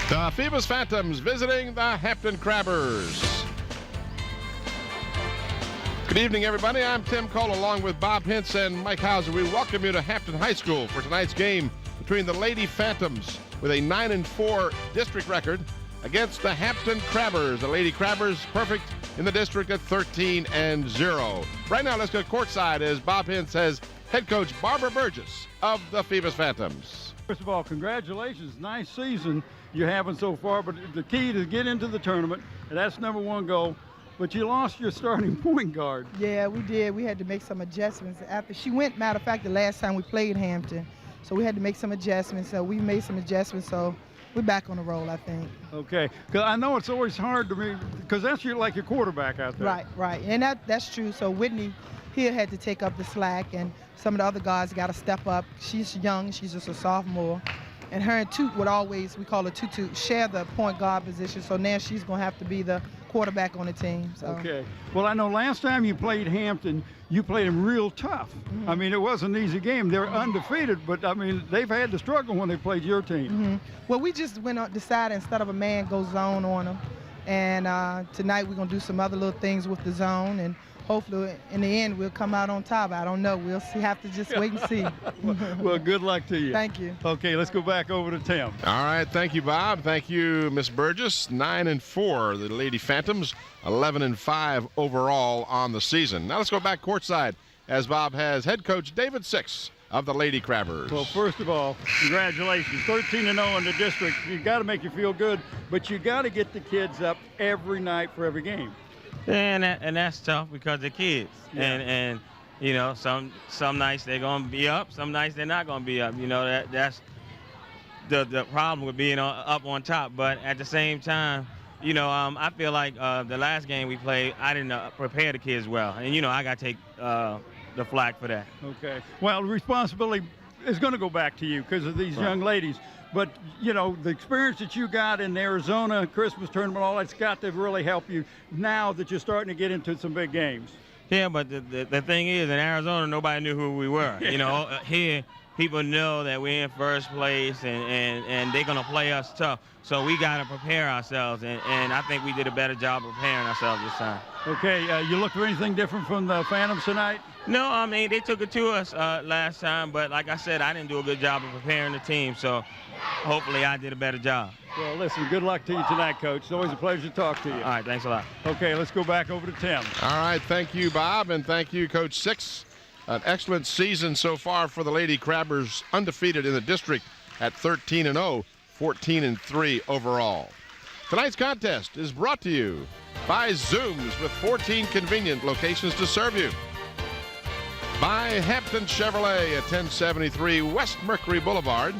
The Phoebus Phantoms visiting the Hampton Crabbers. Good evening, everybody. I'm Tim Cole along with Bob Hintz and Mike Hauser. We welcome you to Hampton High School for tonight's game between the Lady Phantoms with a 9-4 district record against the Hampton Crabbers. The Lady Crabbers perfect in the district at 13-0. Right now, let's go courtside as Bob Hintz has head coach Barbara Burgess of the Phoebus Phantoms. First of all, congratulations. Nice season you're having so far, but the key to get into the tournament, and that's number one goal. But you lost your starting point guard. Yeah, we did. We had to make some adjustments. After she went, matter of fact, the last time we played Hampton, so we had to make some adjustments. So we made some adjustments, so we're back on the roll, I think. Okay, because I know it's always hard to me, because that's like your quarterback out there. Right, and that's true. So Whitney here had to take up the slack, and some of the other guys got to step up. She's young, she's just a sophomore. And her and Toot would always, we call her Toot, share the point guard position. So now she's going to have to be the quarterback on the team. So. Okay. Well, I know last time you played Hampton, you played them real tough. Mm-hmm. I mean, it wasn't an easy game. They're undefeated, but, I mean, they've had to struggle when they played your team. Mm-hmm. Well, we just went on, decided instead of a man, go zone on them. And tonight we're going to do some other little things with the zone. And hopefully, in the end, we'll come out on top. I don't know. We'll see. Have to just wait and see. Well, good luck to you. Thank you. Okay, let's go back over to Tim. All right, thank you, Bob. Thank you, Miss Burgess. 9-4, the Lady Phantoms. 11-5 overall on the season. Now let's go back courtside as Bob has head coach David Six of the Lady Crabbers. Well, first of all, congratulations. 13-0 in the district. You got to make you feel good, but you got to get the kids up every night for every game. And that's tough because they're kids. Yeah. And you know, some nights they're going to be up, some nights they're not going to be up. You know, that's the problem with being up on top. But at the same time, you know, I feel like the last game we played, I didn't prepare the kids well. And, you know, I got to take the flack for that. Okay. Well, the responsibility is going to go back to you because of these young ladies. But, you know, the experience that you got in the Arizona Christmas tournament, all that's got to really help you now that you're starting to get into some big games. Yeah, but the thing is, in Arizona, nobody knew who we were. You know, here, people know that we're in first place, and they're going to play us tough. So we got to prepare ourselves, and I think we did a better job of preparing ourselves this time. Okay, you look for anything different from the Phantoms tonight? No, I mean, they took it to us last time, but like I said, I didn't do a good job of preparing the team, so hopefully I did a better job. Well, listen, good luck to you tonight, Coach. It's always a pleasure to talk to you. All right, thanks a lot. Okay, let's go back over to Tim. All right, thank you, Bob, and thank you, Coach Six. An excellent season so far for the Lady Crabbers, undefeated in the district at 13-0, 14-3 overall. Tonight's contest is brought to you by Zooms with 14 convenient locations to serve you. By Hampton Chevrolet at 1073 West Mercury Boulevard.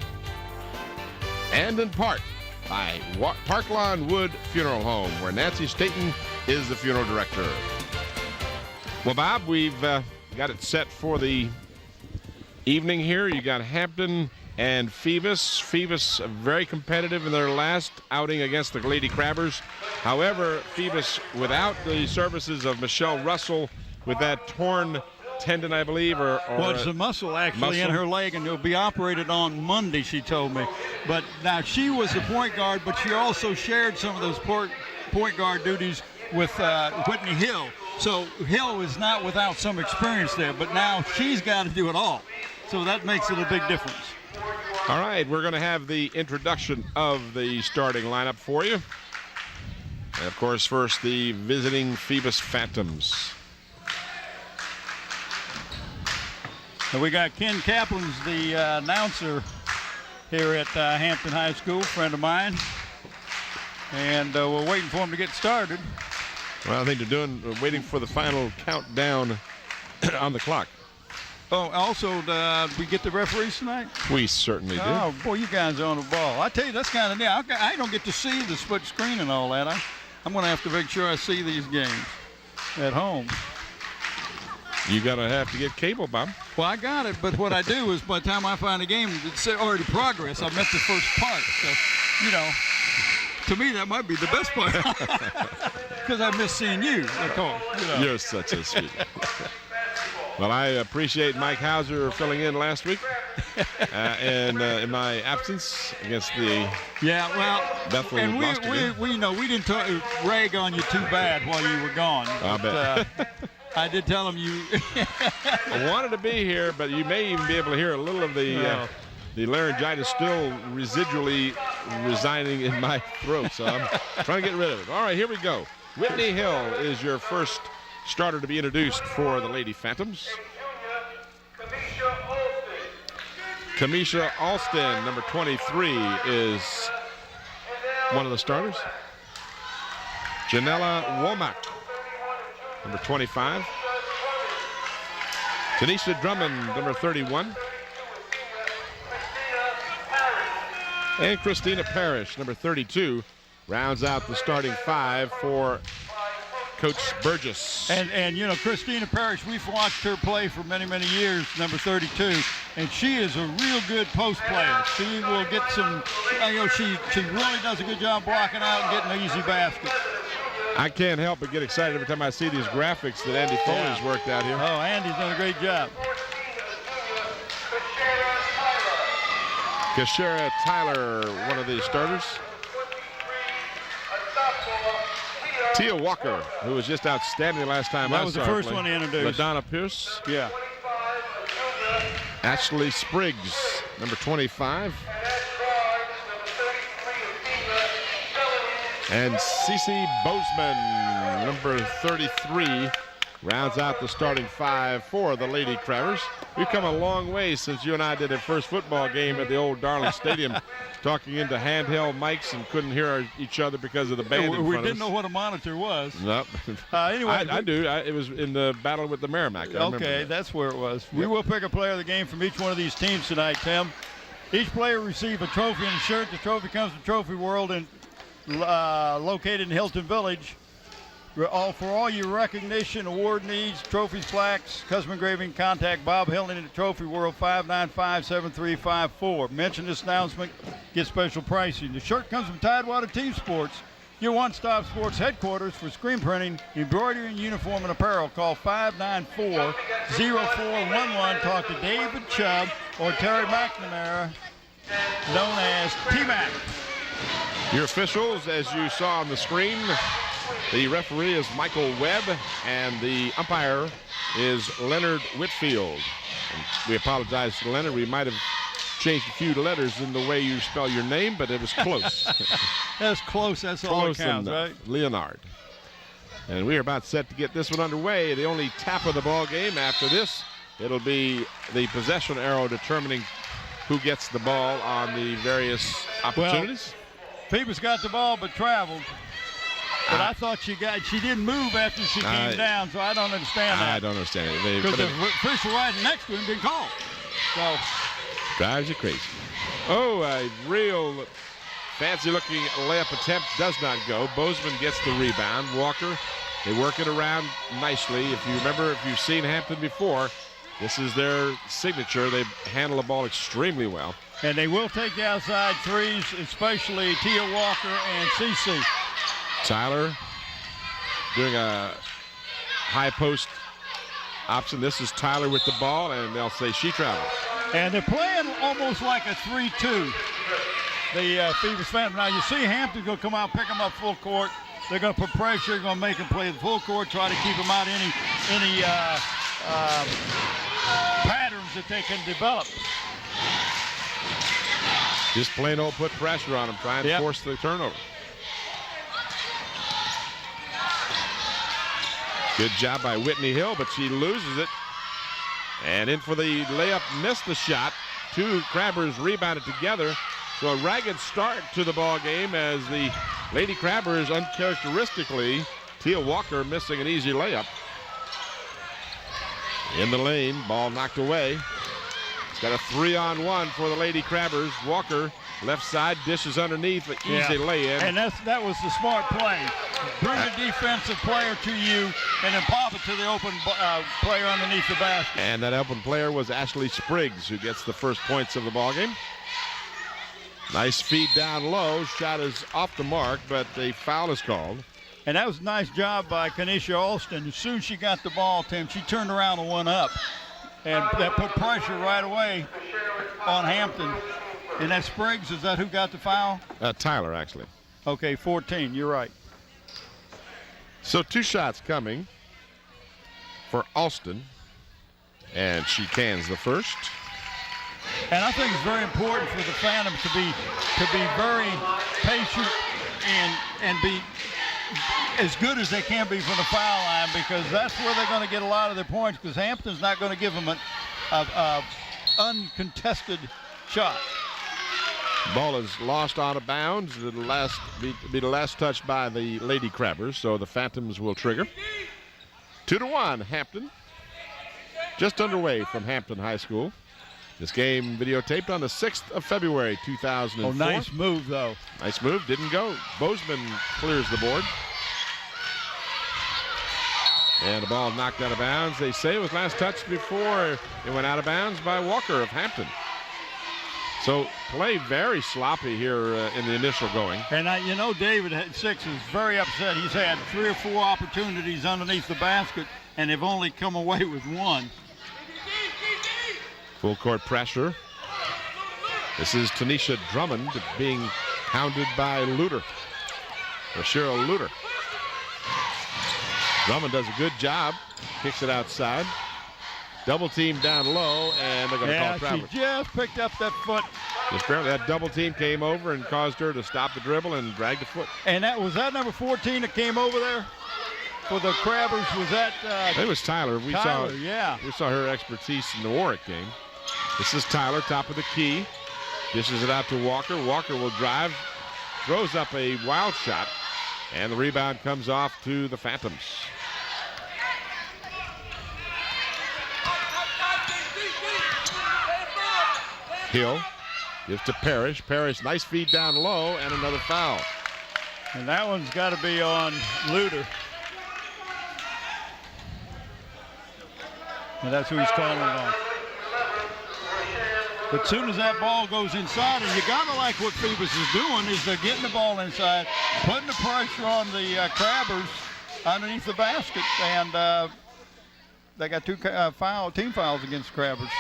And in part by Parklawn Wood Funeral Home, where Nancy Staten is the funeral director. Well, Bob, we've got it set for the evening here. You got Hampton and Phoebus. Phoebus very competitive in their last outing against the Lady Crabbers. However, Phoebus without the services of Michelle Russell with that torn tendon, I believe, or well, it's a muscle actually in her leg, and it'll be operated on Monday, she told me. But now she was the point guard, but she also shared some of those point guard duties with Whitney Hill. So Hill is not without some experience there, but now she's got to do it all. So that makes it a big difference. All right, we're going to have the introduction of the starting lineup for you. And of course, first the visiting Phoebus Phantoms. And we got Ken Kaplan's the announcer here at Hampton High School, friend of mine. And we're waiting for him to get started. Well, I think we're waiting for the final countdown on the clock. Oh, also, we get the referees tonight? We certainly do. Oh, boy, you guys are on the ball. I tell you, that's kind of neat. I don't get to see the split screen and all that. I'm going to have to make sure I see these games at home. You have to get cable, Bob. Well, I got it, but what I do is by the time I find a game, it's already progress. I missed the first part. So, you know, to me, that might be the best part. Because I miss seeing you, of course. You know. You're such a sweet. Well, I appreciate Mike Hauser filling in last week and in my absence against the Bethel Monster game. We know we didn't rag on you too bad while you were gone. I bet. I did tell him you I wanted to be here, but you may even be able to hear a little of the laryngitis still residually residing in my throat, so I'm trying to get rid of it. All right, here we go. Whitney Hill is your first starter to be introduced for the Lady Phantoms. Kamisha Alston, number 23, is one of the starters. Janella Womack, number 25. Tanisha Drummond, number 31. And Christina Parrish, number 32, rounds out the starting 5 for Coach Burgess. And you know, Christina Parrish, we've watched her play for many, many years, number 32, and she is a real good post player. She will get some, she really does a good job blocking out and getting easy baskets. I can't help but get excited every time I see these graphics that Andy Foley's worked out here. Oh, Andy's done a great job. Kashara Tyler, one of the starters. Tia Walker, who was just outstanding the last time I saw her. That was the first one he introduced. LaDonna Pierce. Yeah. Ashley Spriggs, number 25. And Cece Bozeman, number 33, rounds out the starting 5 for the Lady Crabbers. We've come a long way since you and I did a first football game at the old Darling Stadium, talking into handheld mics and couldn't hear each other because of the band in front We of didn't us. know what a monitor was. Nope. Anyway, I do. It was in the battle with the Merrimack. Okay, that's where it was. Yep. We will pick a player of the game from each one of these teams tonight, Tim. Each player will receive a trophy and a shirt. The trophy comes from Trophy World and located in Hilton Village. For all your recognition, award needs, trophies, plaques, custom engraving, contact Bob Hilton at Trophy World, 595-7354. Mention this announcement, get special pricing. The shirt comes from Tidewater Team Sports, your one-stop sports headquarters for screen printing, embroidery, and uniform and apparel. Call 594-0411. Talk to David Chubb or Terry McNamara, known as T-Mac. Your officials, as you saw on the screen, the referee is Michael Webb, and the umpire is Leonard Whitfield. And we apologize to Leonard. We might have changed a few letters in the way you spell your name, but it was close. That's close. That's all that counts, right? Leonard. And we are about set to get this one underway. The only tap of the ball game after this, it'll be the possession arrow determining who gets the ball on the various opportunities. Well, Phoebus got the ball but traveled. But I thought she didn't move after she came down, so I don't understand that. I don't understand it. Because the official right next to him didn't call. So drives you crazy. Oh, a real fancy-looking layup attempt does not go. Bozeman gets the rebound. Walker, they work it around nicely. If you remember, if you've seen Hampton before, this is their signature. They handle the ball extremely well. And they will take the outside threes, especially Tia Walker and CeCe. Tyler doing a high post option. This is Tyler with the ball, and they'll say she traveled. And they're playing almost like a 3-2, the Phoebus Phantom. Now, you see Hampton's going to come out, pick them up full court. They're going to put pressure, they're going to make them play the full court, try to keep them out any patterns that they can develop. Just plain old put pressure on them, try and force the turnover. Good job by Whitney Hill, but she loses it. And in for the layup, missed the shot. Two Crabbers rebounded together. So a ragged start to the ball game as the Lady Crabbers, uncharacteristically, Tia Walker missing an easy layup. In the lane, ball knocked away. It's got a 3-on-1 for the Lady Crabbers. Walker, left side, dishes underneath, an easy lay-in. And that was the smart play. Bring the defensive player to you and then pop it to the open player underneath the basket. And that open player was Ashley Spriggs, who gets the first points of the ballgame. Nice feed down low. Shot is off the mark, but a foul is called. And that was a nice job by Kanisha Alston. As soon as she got the ball, Tim, she turned around and went up. And that put pressure right away on Hampton. And that Spriggs, is that who got the foul? Tyler, actually. Okay, 14, you're right. So 2 shots coming for Alston, and she cans the first. And I think it's very important for the Phantoms to be very patient and be as good as they can be from the foul line, because that's where they're going to get a lot of their points, because Hampton's not going to give them an uncontested shot. Ball is lost out of bounds. It'll be the last touch by the Lady Crabbers, so the Phantoms will trigger. 2-1, Hampton. Just underway from Hampton High School. This game videotaped on the 6th of February, 2004. Oh, nice move, though. Nice move, didn't go. Bozeman clears the board. And the ball knocked out of bounds. They say it was last touched before it went out of bounds by Walker of Hampton. So play very sloppy here in the initial going. And you know, David at 6 is very upset. He's had 3 or 4 opportunities underneath the basket, and they've only come away with 1. Full court pressure. This is Tanisha Drummond being hounded by Luter, or Cheryl Luter. Drummond does a good job, kicks it outside. Double team down low, and they're going to call travel. She just picked up that foot. Just apparently that double team came over and caused her to stop the dribble and drag the foot. And was that number 14 that came over there for the Crabbers? Was that? It was Tyler. We saw her expertise in the Warwick game. This is Tyler, top of the key. Dishes it out to Walker. Walker will drive, throws up a wild shot, and the rebound comes off to the Phantoms. Hill gives to Parrish. Parrish, nice feed down low, and another foul. And that one's got to be on Luter. And that's who he's calling on. But as soon as that ball goes inside, and you got to like what Phoebus is doing, is they're getting the ball inside, putting the pressure on the Crabbers underneath the basket, and they got 2 team fouls against the Crabbers.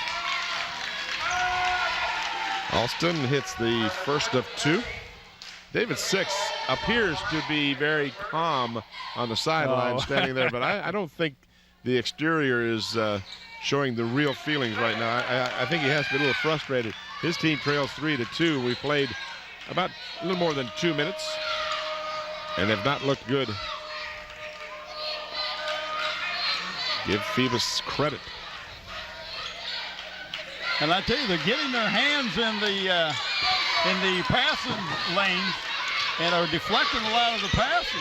Alston hits the first of 2. David Six appears to be very calm on the sideline, standing there, but I don't think the exterior is showing the real feelings right now. I think he has to be a little frustrated. His team trails 3-2. We played about a little more than 2 minutes, and they've not looked good. Give Phoebus credit. And I tell you, they're getting their hands in the passing lanes and are deflecting a lot of the passes.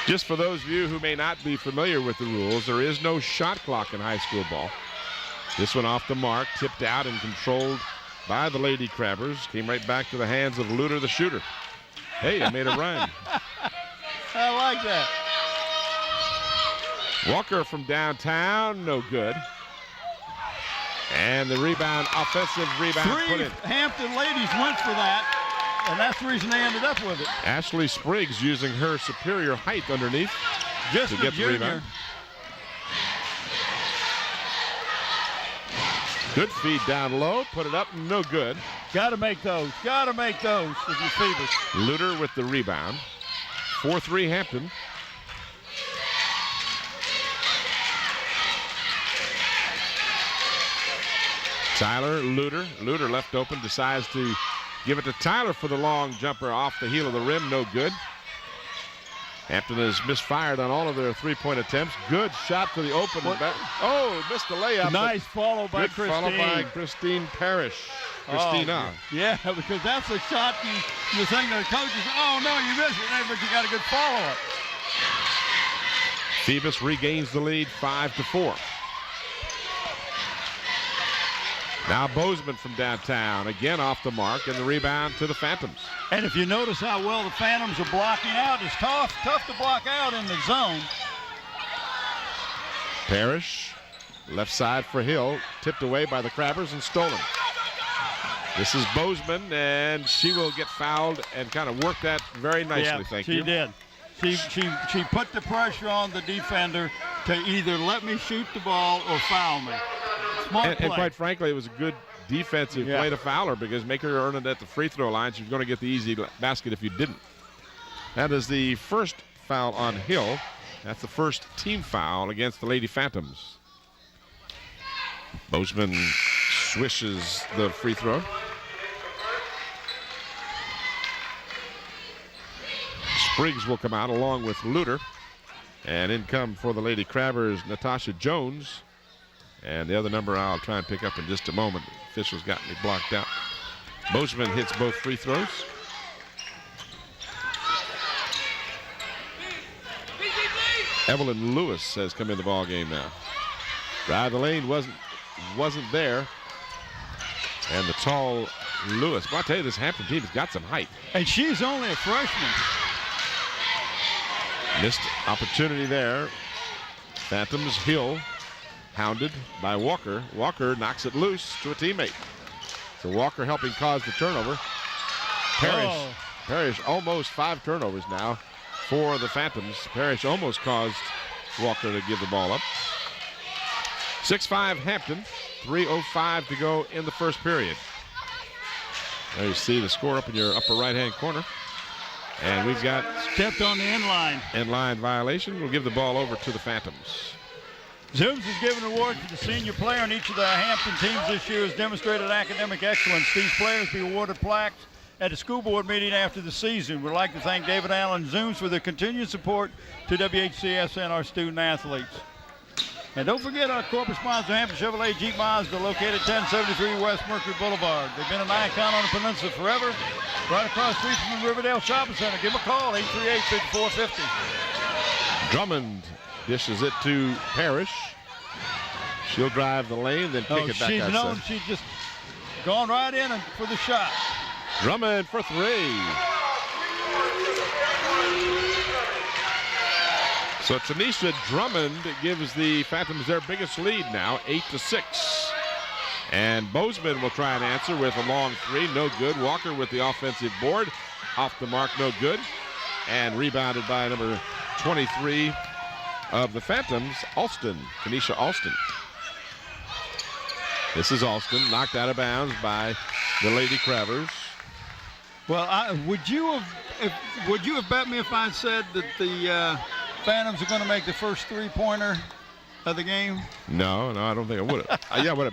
Just for those of you who may not be familiar with the rules, there is no shot clock in high school ball. This one off the mark, tipped out and controlled by the Lady Crabbers. Came right back to the hands of Luter, the shooter. Hey, it made a run. I like that. Walker from downtown, no good. And the rebound, offensive rebound put in. 3 Hampton ladies went for that, and that's the reason they ended up with it. Ashley Spriggs using her superior height underneath just to get the rebound. Good feed down low, put it up, no good. Got to make those. Got to make those if you're Phoebus. Luter with the rebound. 4-3 Hampton. Tyler, Luter. Luter left open, decides to give it to Tyler for the long jumper off the heel of the rim, no good. Hampton has misfired on all of their three-point attempts. Good shot to the open. Oh, missed the layup. Nice follow by Christine. Follow by Christine Parrish. Christina. Yeah, because that's a shot you think to the coaches, oh, no, you missed it, but you got a good follow-up. Phoebus regains the lead 5-4. Now Bozeman from downtown, again off the mark, and the rebound to the Phantoms. And if you notice how well the Phantoms are blocking out, it's tough to block out in the zone. Parrish, left side for Hill, tipped away by the Crabbers and stolen. This is Bozeman, and she will get fouled and kind of work that very nicely, yeah, thank you. She did. She put the pressure on the defender to either let me shoot the ball or foul me. Smart play. And quite frankly, it was a good defensive play to foul her, because make her earn it at the free throw line. She was going to get the easy basket if you didn't. That is the first foul on Hill. That's the first team foul against the Lady Phantoms. Bozeman swishes the free throw. Spriggs will come out along with Luter. And in come for the Lady Crabbers, Natasha Jones. And the other number I'll try and pick up in just a moment. The official's got me blocked out. Bozeman hits both free throws. Evelyn Lewis has come in the ball game now. Drive the lane wasn't there. And the tall Lewis. Well, I'll tell you, this Hampton team has got some height. And she's only a freshman. Missed opportunity there. Phantoms Hill hounded by Walker. Walker knocks it loose to a teammate. So Walker helping cause the turnover. Parrish almost 5 turnovers now for the Phantoms. Parrish almost caused Walker to give the ball up. 6-5 Hampton. 3:05 to go in the first period. There you see the score up in your upper right-hand corner. And we've got stepped on the end line. End line violation. We'll give the ball over to the Phantoms. Zooms is giving an award to the senior player on each of the Hampton teams this year has demonstrated academic excellence. These players be awarded plaques at a school board meeting after the season. We'd like to thank David Allen Zooms for their continued support to WHCS and our student athletes. And don't forget our corporate sponsor, Hampton Chevrolet Jeep Mazda, located 1073 West Mercury Boulevard. They've been an icon on the peninsula forever. Right across the street from the Riverdale Shopping Center. Give them a call, 838-5450. Drummond dishes it to Parrish. She'll drive the lane, then kick it back she's outside. known she's just gone right in for the shot. Drummond for 3. So Tanisha Drummond gives the Phantoms their biggest lead now, 8-6. And Bozeman will try and answer with a long 3, no good. Walker with the offensive board, off the mark, no good. And rebounded by number 23 of the Phantoms, Alston, Kenesha Alston. This is Alston, knocked out of bounds by the Lady Crabbers. Well, would you have bet me if I said that the Phantoms are going to make the first 3-pointer of the game? No, I don't think I would have. Yeah, I would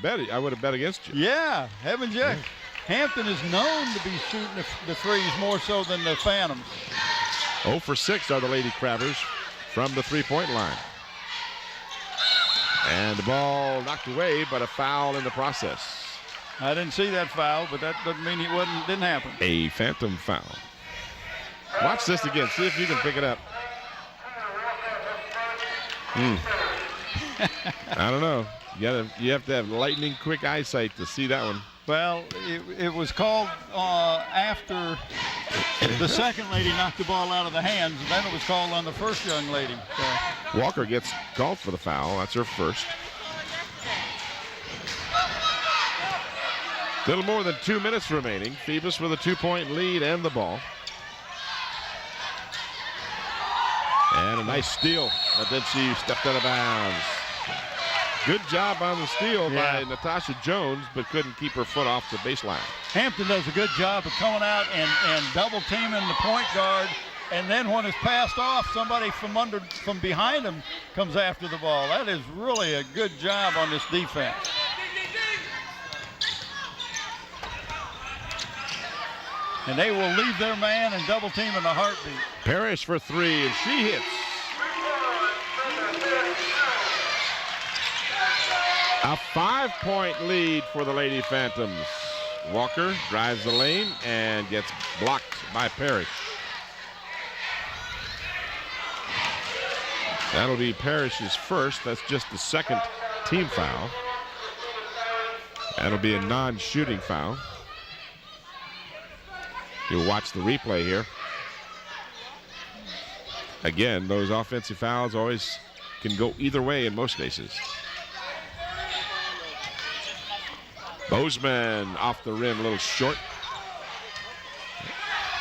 have bet against you. Yeah, heaven Jack. Hampton is known to be shooting the threes more so than the Phantoms. 0 for 6 are the Lady Crabbers from the 3-point line. And the ball knocked away, but a foul in the process. I didn't see that foul, but that doesn't mean didn't happen. A Phantom foul. Watch this again. See if you can pick it up. I don't know. You have to have lightning quick eyesight to see that one. Well, it was called after the second lady knocked the ball out of the hands, and then it was called on the first young lady. So. Walker gets called for the foul. That's her first. Little more than 2 minutes remaining. Phoebus with a 2-point lead and the ball. And a nice steal, but then she stepped out of bounds. Good job on the steal by Natasha Jones, but couldn't keep her foot off the baseline. Hampton does a good job of coming out and double teaming the point guard, and then when it's passed off, somebody from behind him comes after the ball. That is really a good job on this defense. And they will leave their man and double team in a heartbeat. Parrish for 3, and she hits. A 5-point lead for the Lady Phantoms. Walker drives the lane and gets blocked by Parrish. That'll be Parrish's first. That's just the second team foul. That'll be a non-shooting foul. You'll watch the replay here. Again, those offensive fouls always can go either way in most cases. Bozeman off the rim, a little short.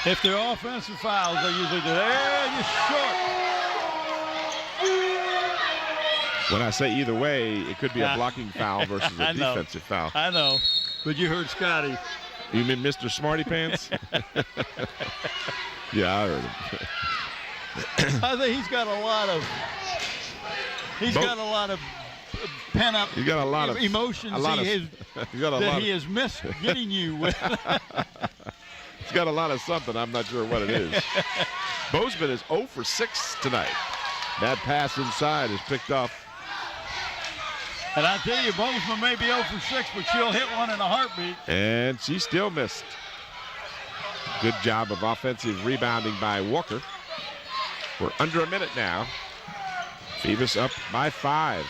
If they're offensive fouls, they usually do. There, you're short. When I say either way, it could be a blocking foul versus a defensive foul. I know, but you heard Scotty. You mean Mr. Smarty Pants? Yeah, I heard him. I think he's got a lot of. He's got a lot of pent up. He's got a lot of emotions. He has missed getting you with. He's got a lot of something. I'm not sure what it is. Bozeman is 0 for 6 tonight. That pass inside is picked off. And I tell you, Bozeman may be 0 for 6, but she'll hit one in a heartbeat. And she still missed. Good job of offensive rebounding by Walker. We're under a minute now. Phoebus up by 5.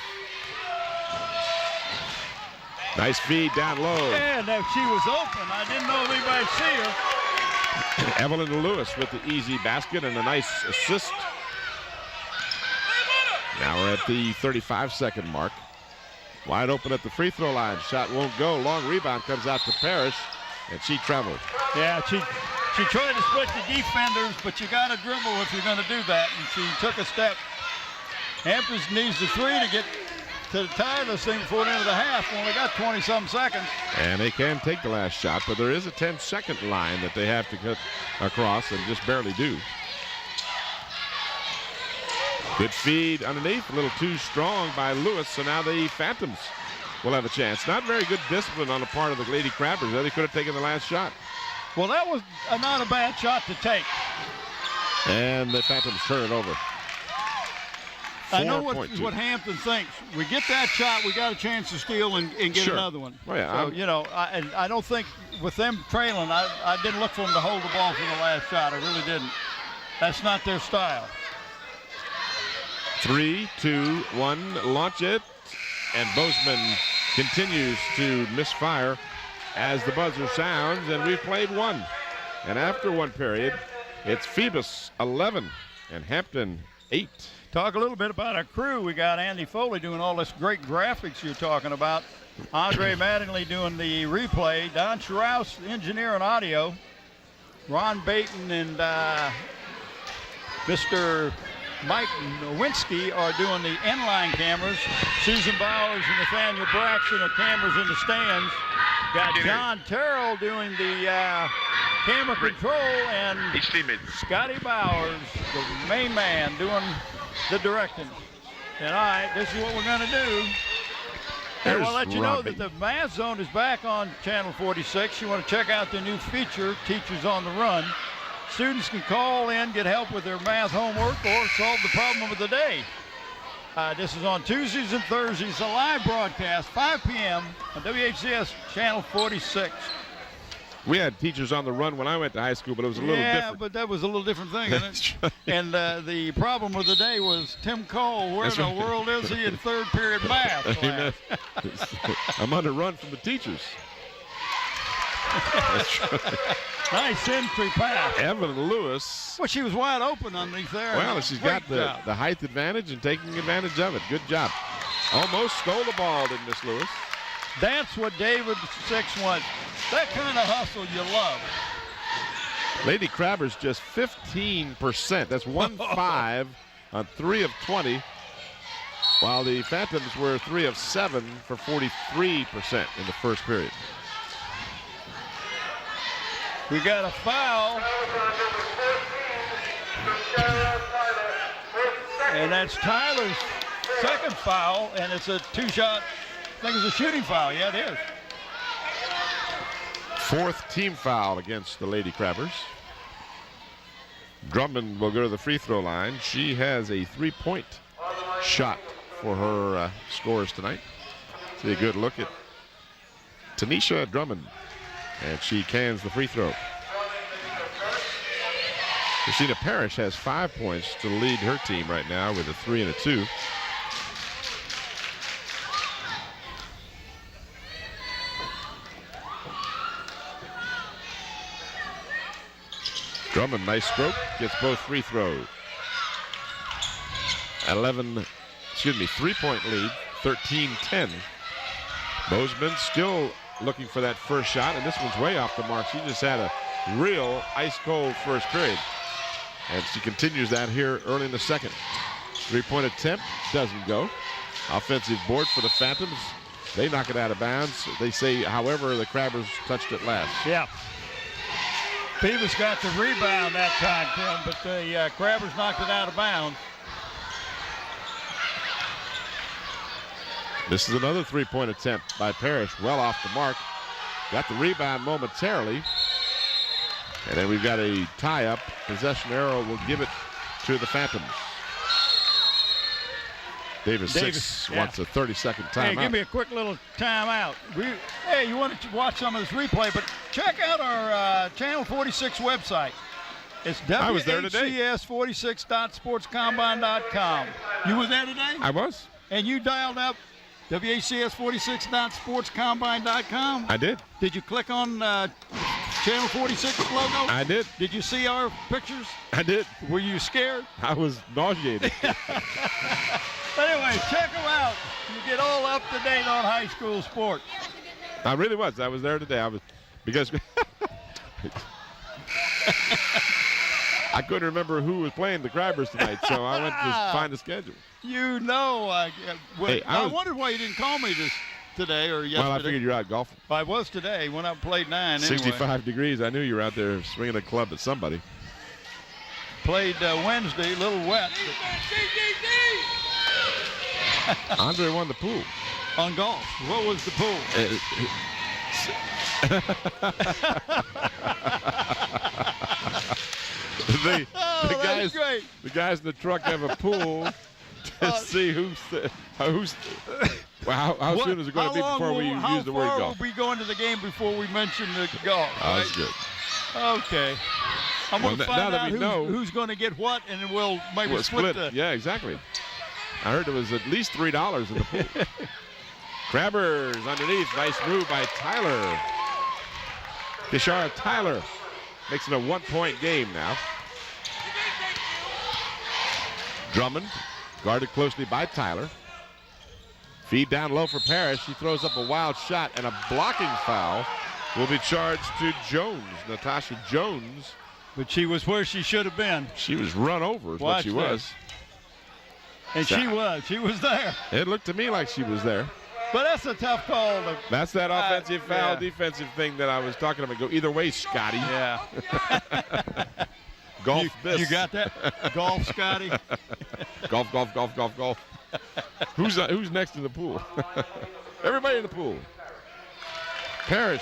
Nice feed down low. And if she was open, I didn't know if anybody'd see her. Evelyn Lewis with the easy basket and a nice assist. Now we're at the 35-second mark. Wide open at the free throw line. Shot won't go. Long rebound comes out to Parrish, and she traveled. Yeah, she tried to split the defenders, but you got to dribble if you're going to do that, and she took a step. Hampton needs the 3 to get to tie this thing before the end of the half. Only got 20-some seconds. And they can take the last shot, but there is a 10-second line that they have to cut across and just barely do. Good feed underneath, a little too strong by Lewis, so now the Phantoms will have a chance. Not very good discipline on the part of the Lady Crabbers. They could have taken the last shot. Well, that was not a bad shot to take. And the Phantoms turn it over. I know what Hampton thinks. We get that shot, we got a chance to steal and get another one. Oh, yeah, so, you know, I don't think with them trailing, I didn't look for them to hold the ball for the last shot. I really didn't. That's not their style. 3, 2, 1, launch it. And Bozeman continues to misfire as the buzzer sounds, and we've played 1. And after 1 period, it's Phoebus 11 and Hampton 8. Talk a little bit about our crew. We got Andy Foley doing all this great graphics you're talking about. Andre Mattingly doing the replay. Don Schraus, engineer and audio. Ron Baton and Mr. Mike Nowinski are doing the inline cameras. Susan Bowers and Nathaniel Braxton are cameras in the stands. Got John Terrell doing the camera control, and Scotty Bowers, the main man, doing the directing. And all right, this is what we're going to do. And we'll let you know that the Math Zone is back on Channel 46. You want to check out the new feature, Teachers on the Run. Students can call in, get help with their math homework, or solve the problem of the day. This is on Tuesdays and Thursdays, a live broadcast, 5 p.m. on WHCS Channel 46. We had Teachers on the Run when I went to high school, but it was a little different. Yeah, but that was a little different thing, isn't it? And the problem of the day was Tim Cole. Where in the world is he in third period math class? I'm on the run from the teachers. Nice entry pass. Evan Lewis. Well, she was wide open underneath there. Well, she's got the height advantage and taking advantage of it. Good job. Almost stole the ball, didn't Miss Lewis? That's what David Six wants. That kind of hustle you love. Lady Crabbers just 15%. That's 1-5 on 3 of 20. While the Phantoms were 3 of 7 for 43% in the first period. We got a foul. And that's Tyler's second foul, and it's a 2-shot. I think it's a shooting foul. Yeah, it is. 4th team foul against the Lady Crabbers. Drummond will go to the free throw line. She has a 3-point shot for her scores tonight. See a good look at Tanisha Drummond. And she cans the free throw. Christina Parrish has 5 points to lead her team right now with a 3 and a 2. Drummond, nice stroke, gets both free throws. 3-point lead, 13-10. Bozeman still looking for that first shot, and this one's way off the mark. She just had a real ice-cold first period. And she continues that here early in the second. Three-point attempt doesn't go. Offensive board for the Phantoms. They knock it out of bounds. They say, however, the Crabbers touched it last. Yeah. Phoebus got the rebound that time, Tim, but the Crabbers knocked it out of bounds. This is another three-point attempt by Parrish, well off the mark. Got the rebound momentarily. And then we've got a tie-up. Possession arrow will give it to the Phantoms. Davis wants a 30-second timeout. Hey, give me a quick little timeout. Hey, you want to watch some of this replay, but check out our Channel 46 website. It's WHCS46.sportscombine.com. You was there today? I was. And you dialed up WHCS46.sportscombine.com? I did. Did you click on Channel 46 logo? I did. Did you see our pictures? I did. Were you scared? I was nauseated. Anyway, check them out. You get all up to date on high school sports. I really was. I was there today. Because I couldn't remember who was playing the Crabbers tonight, so I went to find the schedule. You know, I wondered why you didn't call me today or yesterday. Well, I figured you're out golfing. I was today. Went out and played 9 anyway. 65 degrees. I knew you were out there swinging a club at somebody. Played Wednesday, a little wet. Andre won the pool. On golf. What was the pool? The guys in the truck have a pool to see how soon is it going to be before we use the word golf? How far will we go into the game before we mention the golf? Oh, that's good. Okay. I'm going to find out who's going to get what, and then we'll maybe split the... Yeah, exactly. I heard there was at least $3 in the pool. Crabbers underneath. Nice move by Tyler. Kishara Tyler makes it a 1-point game now. Drummond guarded closely by Tyler. Feed down low for Parrish. She throws up a wild shot, and a blocking foul will be charged to Jones, Natasha Jones. But she was where she should have been. She was run over is what she was. And she was there. It looked to me like she was there. But that's a tough call. That's that offensive foul, defensive thing that I was talking about. Go either way, Scotty. Yeah. Golf this. You got that? Golf, Scotty. Golf. Who's next in the pool? Everybody in the pool. Parrish.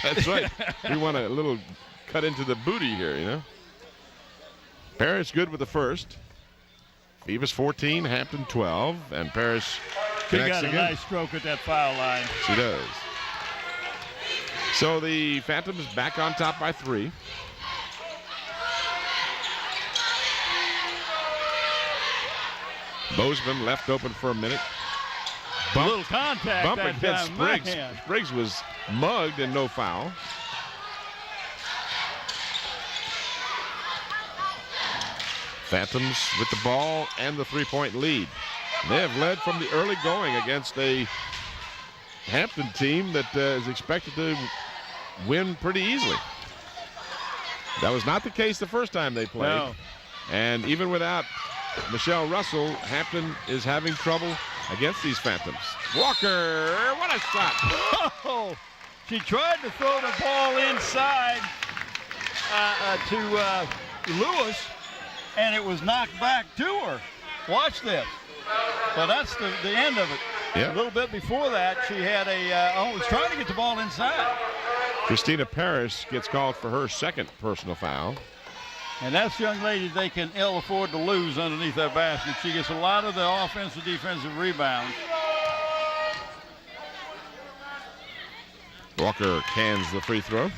That's right. We want a little cut into the booty here, you know. Parrish good with the first. Phoebus 14, Hampton 12, and Parrish connects again. She got a nice stroke at that foul line. She does. So the Phantoms back on top by 3. Bozeman left open for a minute. A little contact bump that against time. Spriggs. Spriggs was mugged and no foul. Phantoms with the ball and the 3-point lead. They have led from the early going against a Hampton team that is expected to win pretty easily. That was not the case the first time they played. No. And even without Michelle Russell, Hampton is having trouble against these Phantoms. Walker, what a shot. Oh, she tried to throw the ball inside to Lewis, and it was knocked back to her. Watch this. Well, that's the end of it. Yep. A little bit before that, she had was trying to get the ball inside. Christina Parrish gets called for her second personal foul. And that's young lady they can ill afford to lose underneath that basket. She gets a lot of the offensive, defensive rebounds. Walker cans the free throw.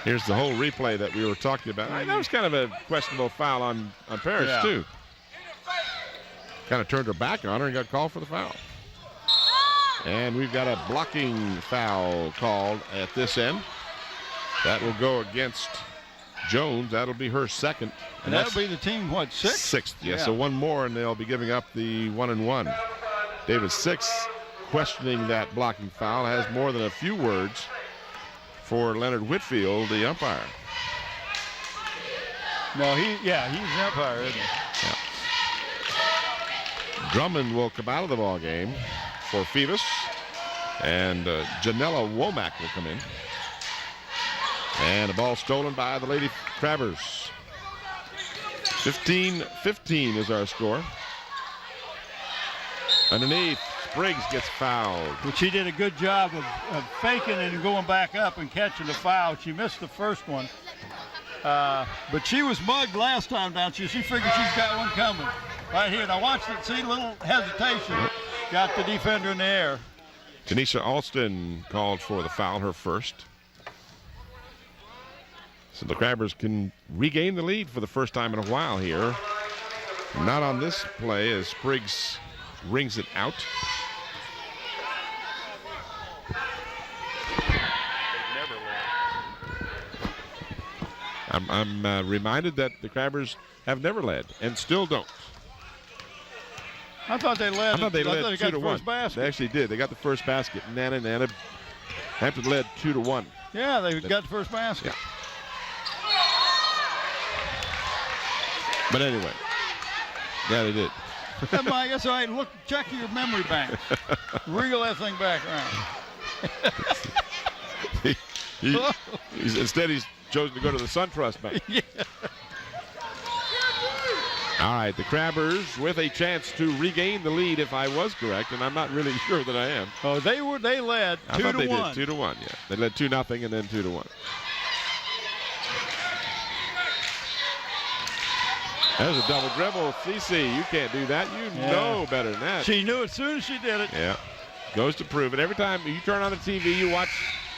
Here's the whole replay that we were talking about. That was kind of a questionable foul on Parrish, too. Kind of turned her back on her and got called for the foul. And we've got a blocking foul called at this end. That will go against Jones. That'll be her second. And that'll be the team, what, sixth? Sixth, yes. Yeah. So one more, and they'll be giving up the 1-and-1. David Six, questioning that blocking foul, has more than a few words for Leonard Whitfield, the umpire. No, he's the umpire, isn't he? Yeah. Drummond will come out of the ball game for Phoebus, and Janella Womack will come in. And the ball stolen by the Lady Crabbers. 15-15 is our score. Underneath, Spriggs gets fouled. But she did a good job of faking and going back up and catching the foul. She missed the first one. But she was mugged last time down. She figured she's got one coming. Right here. Now watch it. See, a little hesitation. Got the defender in the air. Tanisha Alston called for the foul, her first. So the Crabbers can regain the lead for the first time in a while here. Not on this play as Spriggs rings it out. I'm reminded that the Crabbers have never led and still don't. I thought they led. I thought they led got 2-1. Basket. They actually did. They got the first basket. Nana. Hampton led 2-1. Yeah, they got the first basket. Yeah. But anyway, yeah, they did. Mike, that's all right. Look, check your memory bank. Reel that thing back around. Instead, he's chosen to go to the SunTrust Bank. Yeah. All right, the Crabbers with a chance to regain the lead, if I was correct, and I'm not really sure that I am. Oh, they led 2-1. I thought they did 2-1. Yeah, they led 2-0 and then 2-1. There's a double dribble. CC, you can't do that. You know better than that. She knew as soon as she did it. Yeah. Goes to prove it. Every time you turn on the TV, you watch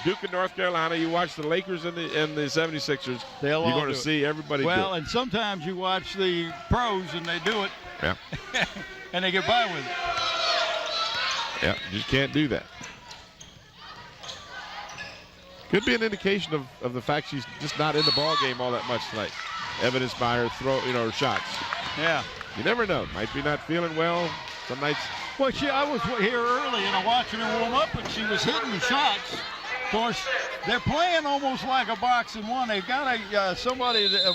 Duke and North Carolina, you watch the Lakers and the 76ers, you're going to see everybody do it. Well, and sometimes you watch the pros and they do it. Yeah. And they get by with it. Yeah, you just can't do that. Could be an indication of the fact she's just not in the ball game all that much tonight. Evidenced by her her shots. Yeah. You never know. Might be not feeling well. Some nights. Well, I was here early and I'm watching her warm up, and she was hitting the shots. Of course, they're playing almost like a box and one. They've got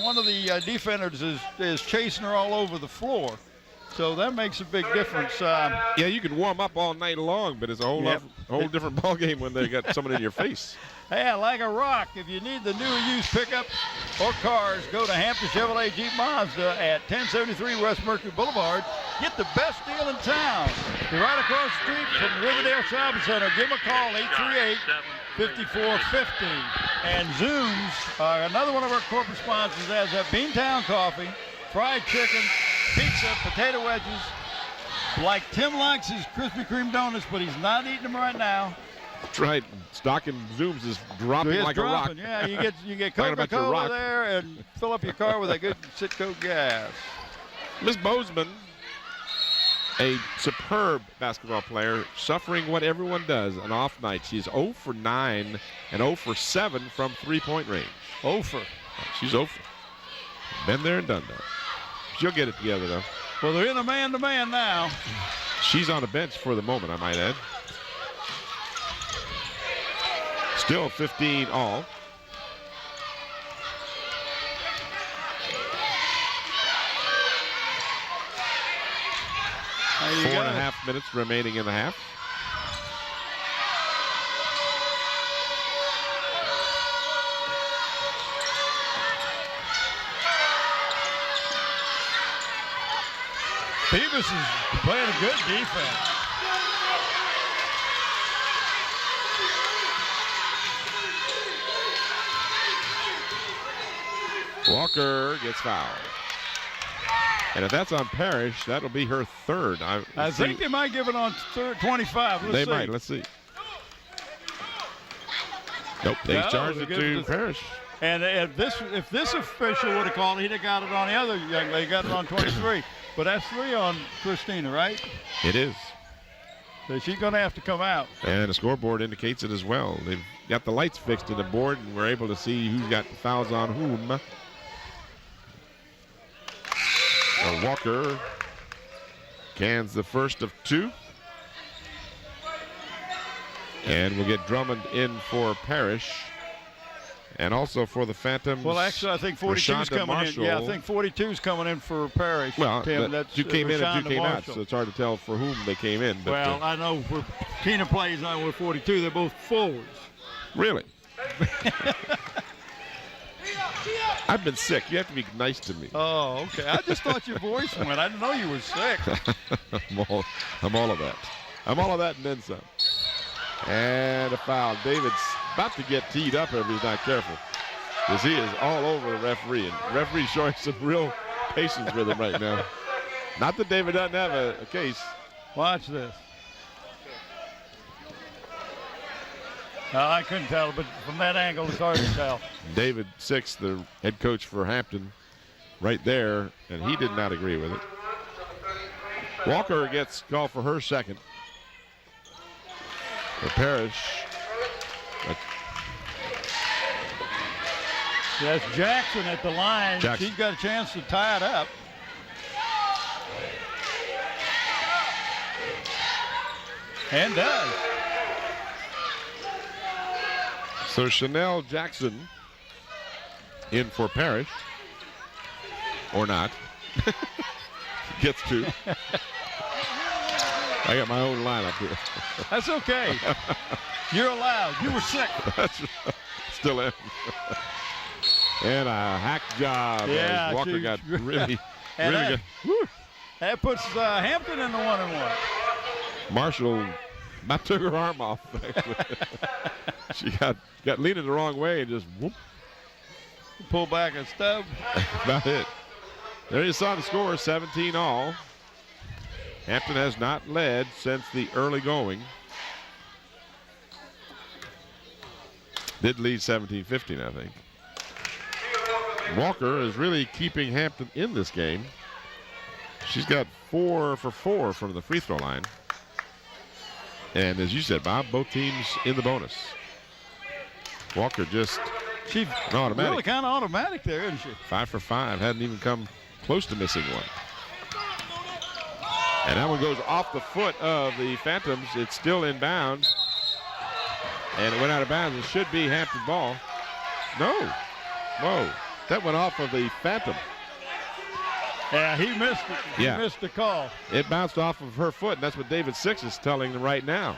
one of the defenders is chasing her all over the floor. So that makes a big difference. Yeah, you can warm up all night long, but it's a whole different ball game when they got someone in your face. Yeah, like a rock. If you need the new or used pickup or cars, go to Hampton Chevrolet Jeep Mazda at 1073 West Mercury Boulevard. Get the best deal in town. You're right across the street from the Riverdale Shopping Center. Give them a call, 838-5450. And Zooms, another one of our corporate sponsors, has that Beantown Coffee, fried chicken, pizza, potato wedges. Like Tim likes his Krispy Kreme donuts, but he's not eating them right now. That's right. Stock and Zooms is dropping like a rock. Yeah, you get Coca-Cola there and fill up your car with that good Citgo gas. Miss Bozeman, a superb basketball player, suffering what everyone does, an off night. She's 0 for 9 and 0 for 7 from three-point range. 0 for. She's 0 for. Been there and done that. She'll get it together, though. Well, they're in a man-to-man now. She's on the bench for the moment, I might add. Still 15 all. Four and a half minutes remaining in the half. Phoebus is playing a good defense. Walker gets fouled. And if that's on Parrish, that'll be her third. I think they might give it on 25. They might. Let's see. Nope, they charged it to Parrish. And if this official would have called it, he'd have got it on the other young lady. Got it on 23. But that's 3 on Christina, right? It is. So she's going to have to come out. And the scoreboard indicates it as well. They've got the lights fixed to the board, and we're able to see who's got the fouls on whom. Walker cans the first of 2. And we'll get Drummond in for Parrish. And also for the Phantoms. Well, actually, I think 42 is coming Marshall. in. Yeah, I think 42 is coming in for Parrish. Well, Tim, that's 2 came in and 2 came out, Marshall. so it's hard to tell for whom they came in. But, well, I know for Tina plays on with 42. They're both forwards. Really? I've been sick. You have to be nice to me. Oh, okay. I just thought your voice went. I didn't know you were sick. I'm all of that. I'm all of that and then some. And a foul. David's about to get teed up if he's not careful, because he is all over the referee. And the referee's showing some real patience with him right now. Not that David doesn't have a case. Watch this. I couldn't tell, but from that angle, it's hard to tell. David Six, the head coach for Hampton, right there, and he did not agree with it. Walker gets called for her second. For Parrish. That's Jackson at the line. Jackson. She's got a chance to tie it up. And does. So Chanel Jackson in for Parrish. Or not. Gets 2. I got my own lineup here. That's okay. You're allowed. You were sick. That's still in. And a hack job. Yeah, as Walker got really good. That puts Hampton in the 1-1. Marshall about took her arm off. She got leaning the wrong way and just whoop. Pull back a stub. About it. There you saw the score, 17 all. Hampton has not led since the early going. Did lead 17-15, I think. Walker is really keeping Hampton in this game. She's got 4 for 4 from the free throw line. And as you said, Bob, both teams in the bonus. Walker just She's automatic. really kind of automatic there, isn't she? 5 for 5. Hadn't even come close to missing one. And that one goes off the foot of the Phantoms. It's still inbounds. And it went out of bounds. It should be Hampton ball. No. Whoa. That went off of the Phantom. Yeah, he missed it. Yeah. He missed the call. It bounced off of her foot, and that's what David Six is telling them right now.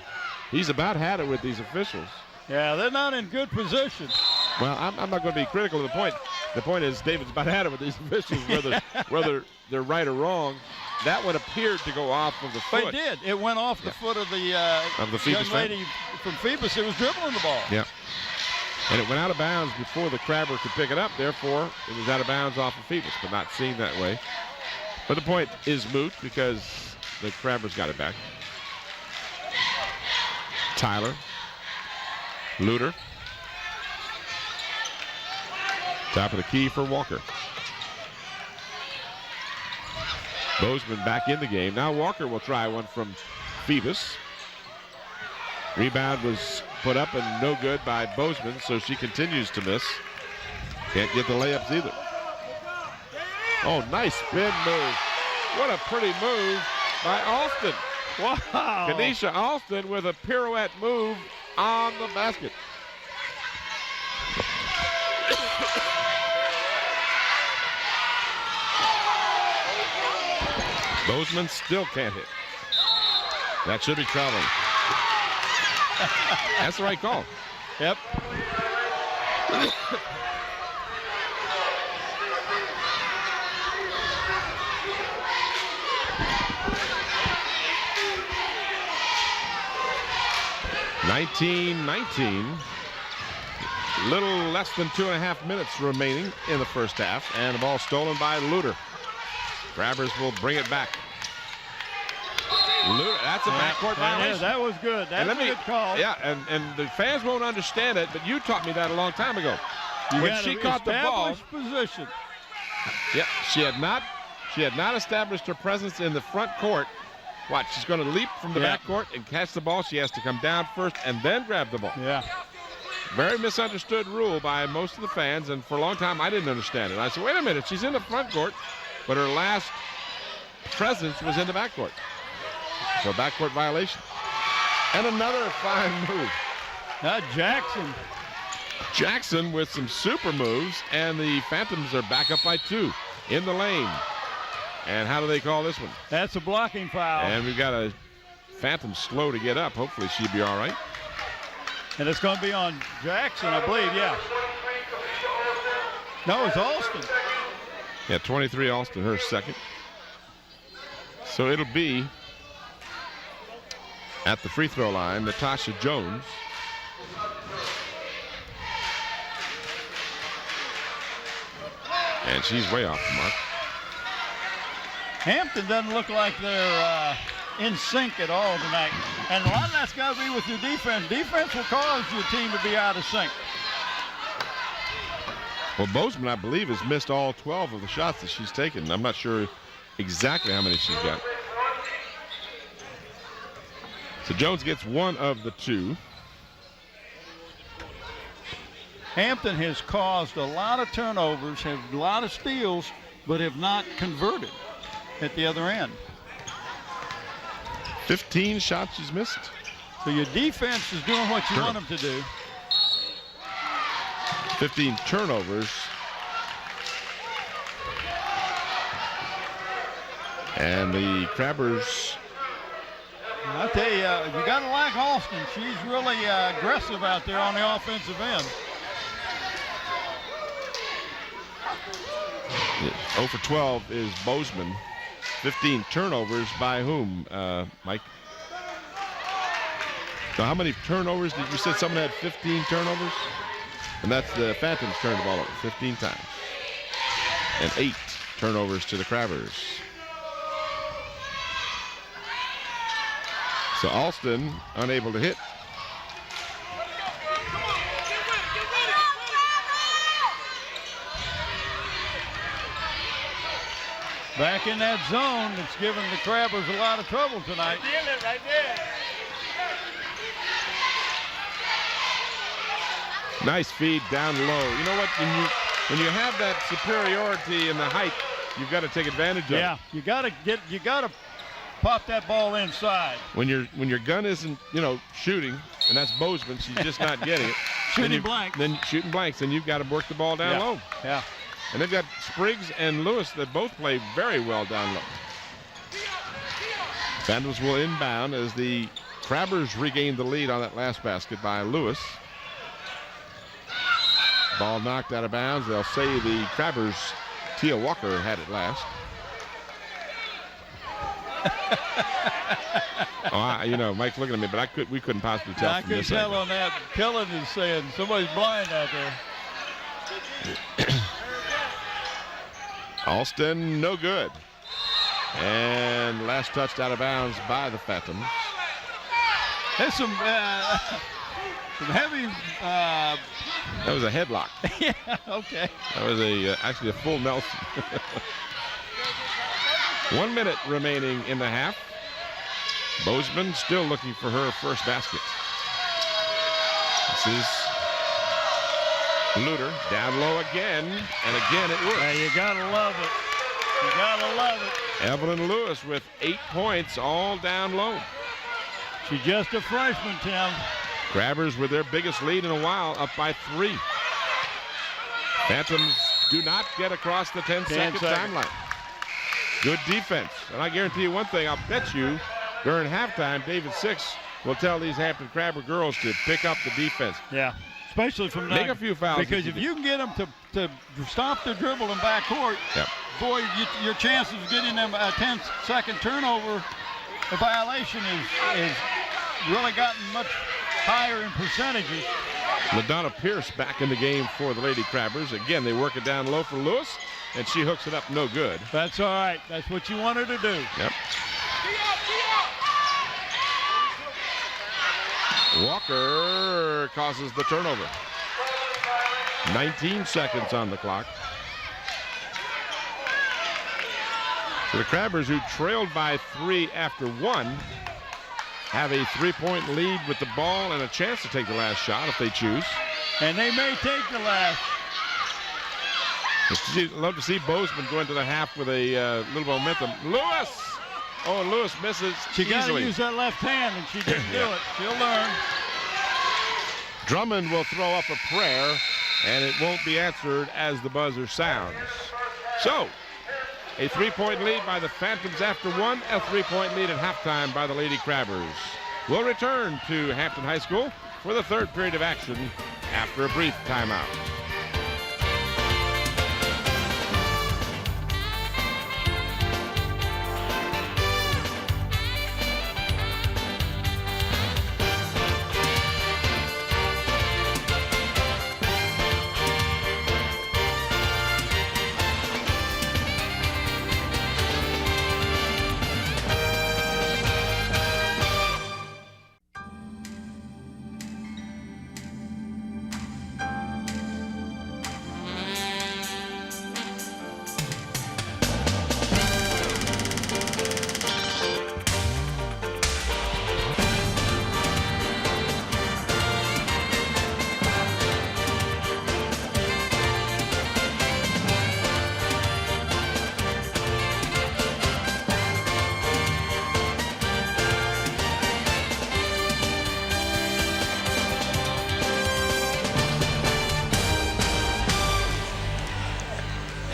He's about had it with these officials. Yeah, they're not in good position. Well, I'm not going to be critical of the point. The point is David's about had it with these officials, whether they're right or wrong. That one appeared to go off of the foot. But it did. It went off the foot of the Phoebus young lady from Phoebus. It was dribbling the ball. Yeah. And it went out of bounds before the Crabber could pick it up. Therefore, it was out of bounds off of Phoebus, but not seen that way. But the point is moot because the Crabbers got it back. Tyler. Luter. Top of the key for Walker. Bozeman back in the game. Now Walker will try one from Phoebus. Rebound was put up and no good by Bozeman, so she continues to miss. Can't get the layups either. Oh, nice spin move. What a pretty move by Alston. Wow. Kenesha Alston with a pirouette move on the basket. Bozeman still can't hit. That should be traveling. That's the right call. Yep. (19-19). Little less than 2.5 minutes remaining in the first half, and the ball stolen by Luter. Grabbers will bring it back. Luter, that's a backcourt violation. That was good. That's a good call. Yeah, and the fans won't understand it, but you taught me that a long time ago. When she caught the ball, position. yeah, she had not established her presence in the front court. Watch, she's going to leap from the backcourt and catch the ball. She has to come down first and then grab the ball. Yeah. Very misunderstood rule by most of the fans, and for a long time I didn't understand it. I said, wait a minute, she's in the front court. but her last presence was in the backcourt. So backcourt violation. And another fine move. Jackson with some super moves, and the Phantoms are back up by 2 in the lane. And how do they call this one? That's a blocking foul. And we've got a Phantom slow to get up. Hopefully she'll be all right. And it's going to be on Jackson, I believe, yeah. No, it's Alston. Yeah, 23 Alston, her second. So it'll be at the free throw line, Natasha Jones. And she's way off the mark. Hampton doesn't look like they're in sync at all tonight. And a lot of that's got to be with your defense. Defense will cause your team to be out of sync. Well, Bozeman, I believe, has missed all 12 of the shots that she's taken. I'm not sure exactly how many she's got. So Jones gets one of the 2. Hampton has caused a lot of turnovers, have a lot of steals, but have not converted at the other end. 15 shots she's missed. So your defense is doing what you want them to do. 15 turnovers. And the Crabbers. I tell you, you got to like Alston. She's really aggressive out there on the offensive end. 0 for 12 is Bozeman. 15 turnovers by whom, Mike? So how many turnovers did you say? Someone had 15 turnovers? And that's the Phantoms turned the ball over 15 times. And 8 turnovers to the Crabbers. So Alston unable to hit. Back in that zone, it's given the Crabbers a lot of trouble tonight. Right there. Nice feed down low. You know what? When you have that superiority in the height, you've got to take advantage of it. Yeah, you gotta pop that ball inside. When your gun isn't, shooting, and that's Bozeman, she's just not getting it. Shooting blanks. Then shooting blanks, and you've got to work the ball down low. Yeah. And they've got Spriggs and Lewis that both play very well down low. Phantoms will inbound as the Crabbers regain the lead on that last basket by Lewis. Ball knocked out of bounds. They'll say the Crabbers, Tia Walker had it last. Mike's looking at me, but we couldn't possibly tell. I couldn't tell on that. Kellen is saying somebody's blind out there. Alston, no good. And last touched out of bounds by the Phantoms. There's some heavy. That was a headlock. Yeah, okay. That was actually a full Nelson. 1 minute remaining in the half. Bozeman still looking for her first basket. This is Luter down low again, and again it works. Yeah, you gotta love it. You gotta love it. Evelyn Lewis with 8 points, all down low. She's just a freshman, Tim. Crabbers with their biggest lead in a while, up by 3. Phantoms do not get across the 10-second timeline. Good defense. And I guarantee you one thing, I'll bet you during halftime, David Six will tell these Hampton Crabber girls to pick up the defense. Yeah, especially from make a few fouls. Because if you can get them to stop their dribble in backcourt, boy, your chances of getting them a 10-second turnover violation is really gotten much higher in percentages. LaDonna Pierce back in the game for the Lady Crabbers. Again, they work it down low for Lewis, and she hooks it up no good. That's all right. That's what you want her to do. Yep. Walker causes the turnover. 19 seconds on the clock. So the Crabbers, who trailed by 3 after 1, have a 3-point lead with the ball and a chance to take the last shot if they choose. And they may take the last. I'd love to see Bozeman go into the half with a little momentum. Lewis! Oh, and Lewis misses She got to easily. use that left hand, and she didn't do it. She'll learn. Drummond will throw up a prayer, and it won't be answered as the buzzer sounds. So, a 3-point lead by the Phantoms after one, a 3-point lead at halftime by the Lady Crabbers. We'll return to Hampton High School for the third period of action after a brief timeout.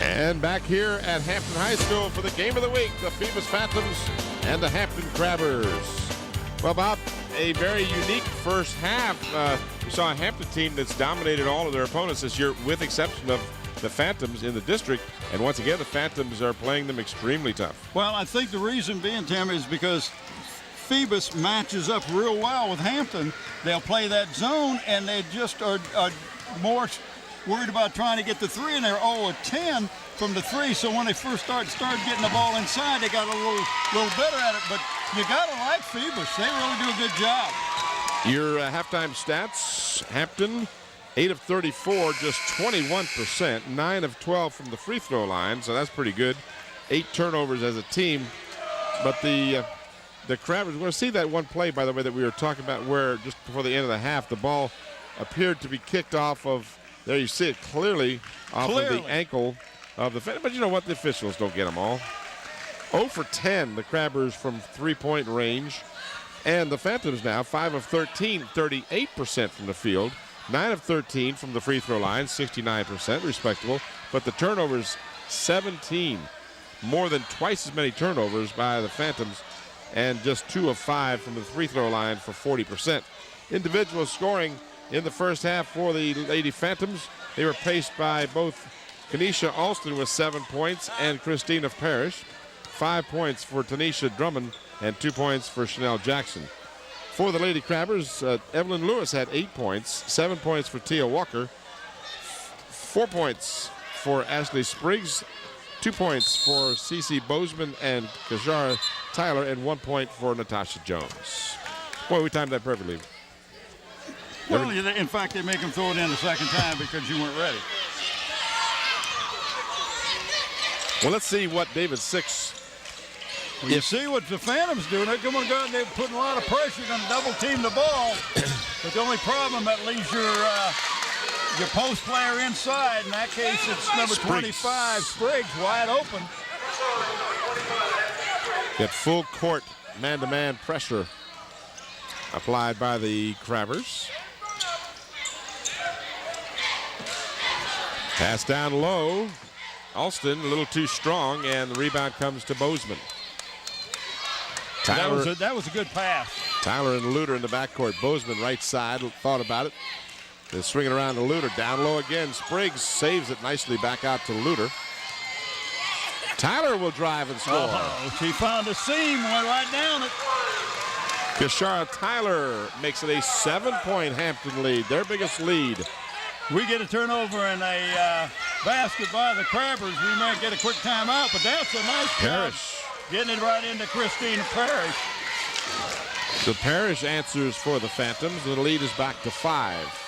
And back here at Hampton High School for the game of the week, the Phoebus Phantoms and the Hampton Crabbers. Well, Bob, a very unique first half. We saw a Hampton team that's dominated all of their opponents this year, with exception of the Phantoms in the district. And once again, the Phantoms are playing them extremely tough. Well, I think the reason being, Tim, is because Phoebus matches up real well with Hampton. They'll play that zone, and they just are more worried about trying to get the three, and they're 0-10 from the three. So when they first started getting the ball inside, they got a little better at it. But you got to like Phoebus. They really do a good job. Your halftime stats: Hampton, 8 of 34, just 21%, 9 of 12 from the free throw line, so that's pretty good. 8 turnovers as a team. But the Crabbers, we're going to see that one play, by the way, that we were talking about, where just before the end of the half, the ball appeared to be kicked off of, there you see it clearly, off of the ankle of the Phantom. But you know what? The officials don't get them all. 0 for 10, the Crabbers from three-point range. And the Phantoms now, 5 of 13, 38% from the field. 9 of 13 from the free throw line, 69%, respectable. But the turnovers, 17. More than twice as many turnovers by the Phantoms, and just 2 of 5 from the free throw line for 40%. Individual scoring in the first half for the Lady Phantoms. They were paced by both Kenesha Alston with 7 points and Christina Parrish. 5 points for Tanisha Drummond and 2 points for Chanel Jackson. For the Lady Crabbers, Evelyn Lewis had 8 points, 7 points for Tia Walker, 4 points for Ashley Spriggs, 2 points for Cece Bozeman and Kajara Tyler, and 1 point for Natasha Jones. Boy, we timed that perfectly. Well, in fact, they make them throw it in the second time because you weren't ready. Well, let's see what David Six. Well, you see what the Phantoms do. They're going to go, they're putting a lot of pressure, going to double team the ball. But the only problem, that leaves your post player inside. In that case, it's number 25, Spriggs, wide open. Get full court man-to-man pressure applied by the Crabbers. Pass down low. Alston a little too strong, and the rebound comes to Bozeman. Tyler, that was a good pass. Tyler and Luter in the backcourt. Bozeman right side, thought about it. They're swinging around to Luter. Down low again. Spriggs saves it nicely back out to Luter. Tyler will drive and score. She found a seam, went right down it. Kashara Tyler makes it a 7-point Hampton lead, their biggest lead. We get a turnover and a basket by the Crabbers. We might get a quick timeout, but that's a nice Parrish. Getting it right into Christina Parrish. So Parrish answers for the Phantoms. The lead is back to 5.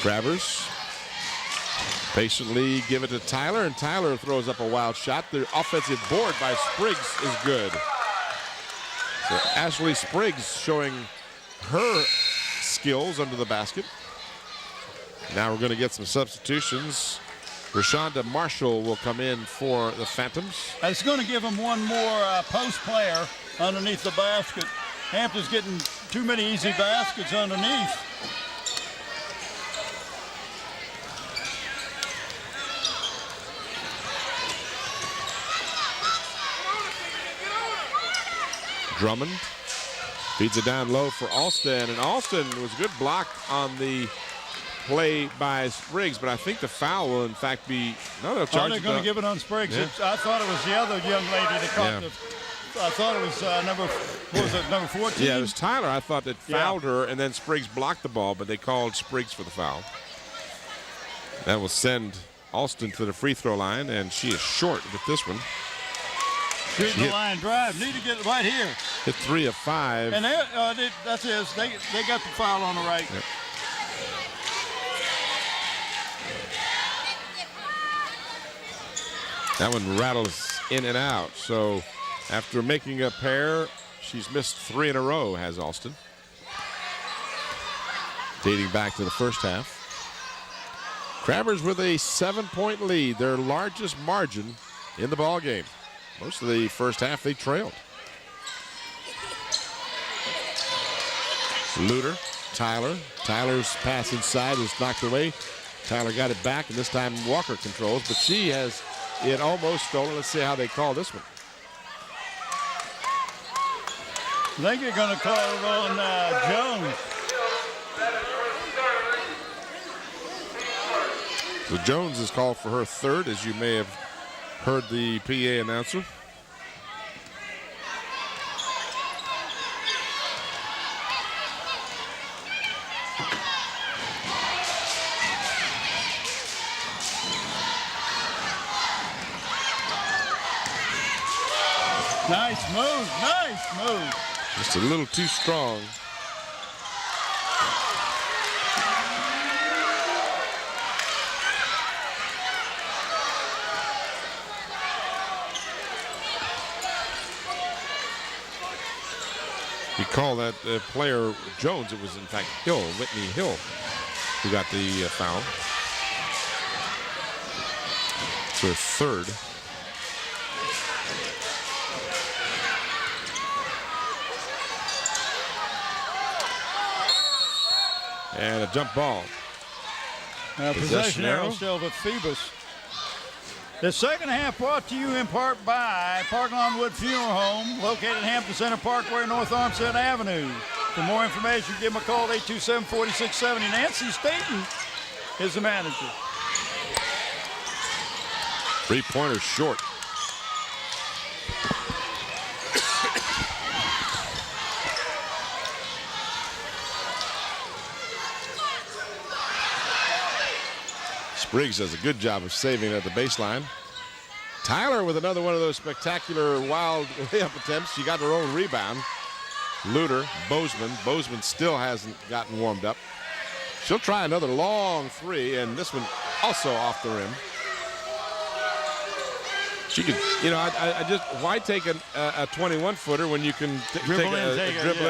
Crabbers patiently give it to Tyler, and Tyler throws up a wild shot. The offensive board by Spriggs is good. So Ashley Spriggs showing her skills under the basket. Now we're going to get some substitutions. Rashonda Marshall will come in for the Phantoms. It's going to give them one more post player underneath the basket. Hampton's getting too many easy baskets underneath. Drummond feeds it down low for Alston, and Alston was a good block on the play by Spriggs, but I think the foul will in fact be they're going to give it on Spriggs. Yeah. I thought it was the other young lady that caught the. I thought it was number 14? Yeah, it was Tyler. I thought that fouled her, and then Spriggs blocked the ball, but they called Spriggs for the foul. That will send Alston to the free throw line, and she is short with this one. Shooting the line drive. Need to get it right here. Hit 3 of 5. And that's it. They got the foul on the right. Yep. That one rattles in and out. So after making a pair, she's missed 3 in a row, has Alston. Dating back to the first half. Crabbers with a 7-point lead, their largest margin in the ball game. Most of the first half they trailed. Luter, Tyler. Tyler's pass inside was knocked away. Tyler got it back, and this time Walker controls, but she has it almost stolen. Let's see how they call this one. I think you're going to call it on Jones. So Jones is called for her third, as you may have heard the PA announcer. Nice move, nice move. Just a little too strong. You call that player Jones. It was in fact Hill, Whitney Hill, who got the foul. It's her third. And a jump ball. Possession arrow still with Phoebus. The second half brought to you in part by Park Lawn Wood Funeral Home, located at Hampton Center Parkway, North Armstead Avenue. For more information, give them a call at 827-4670. Nancy Staten is the manager. Three-pointer short. Spriggs does a good job of saving at the baseline. Tyler with another one of those spectacular wild layup attempts. She got her own rebound. Luter, Bozeman. Bozeman still hasn't gotten warmed up. She'll try another long three, and this one also off the rim. She could, you know, I just, why take a 21-footer when you can dribble it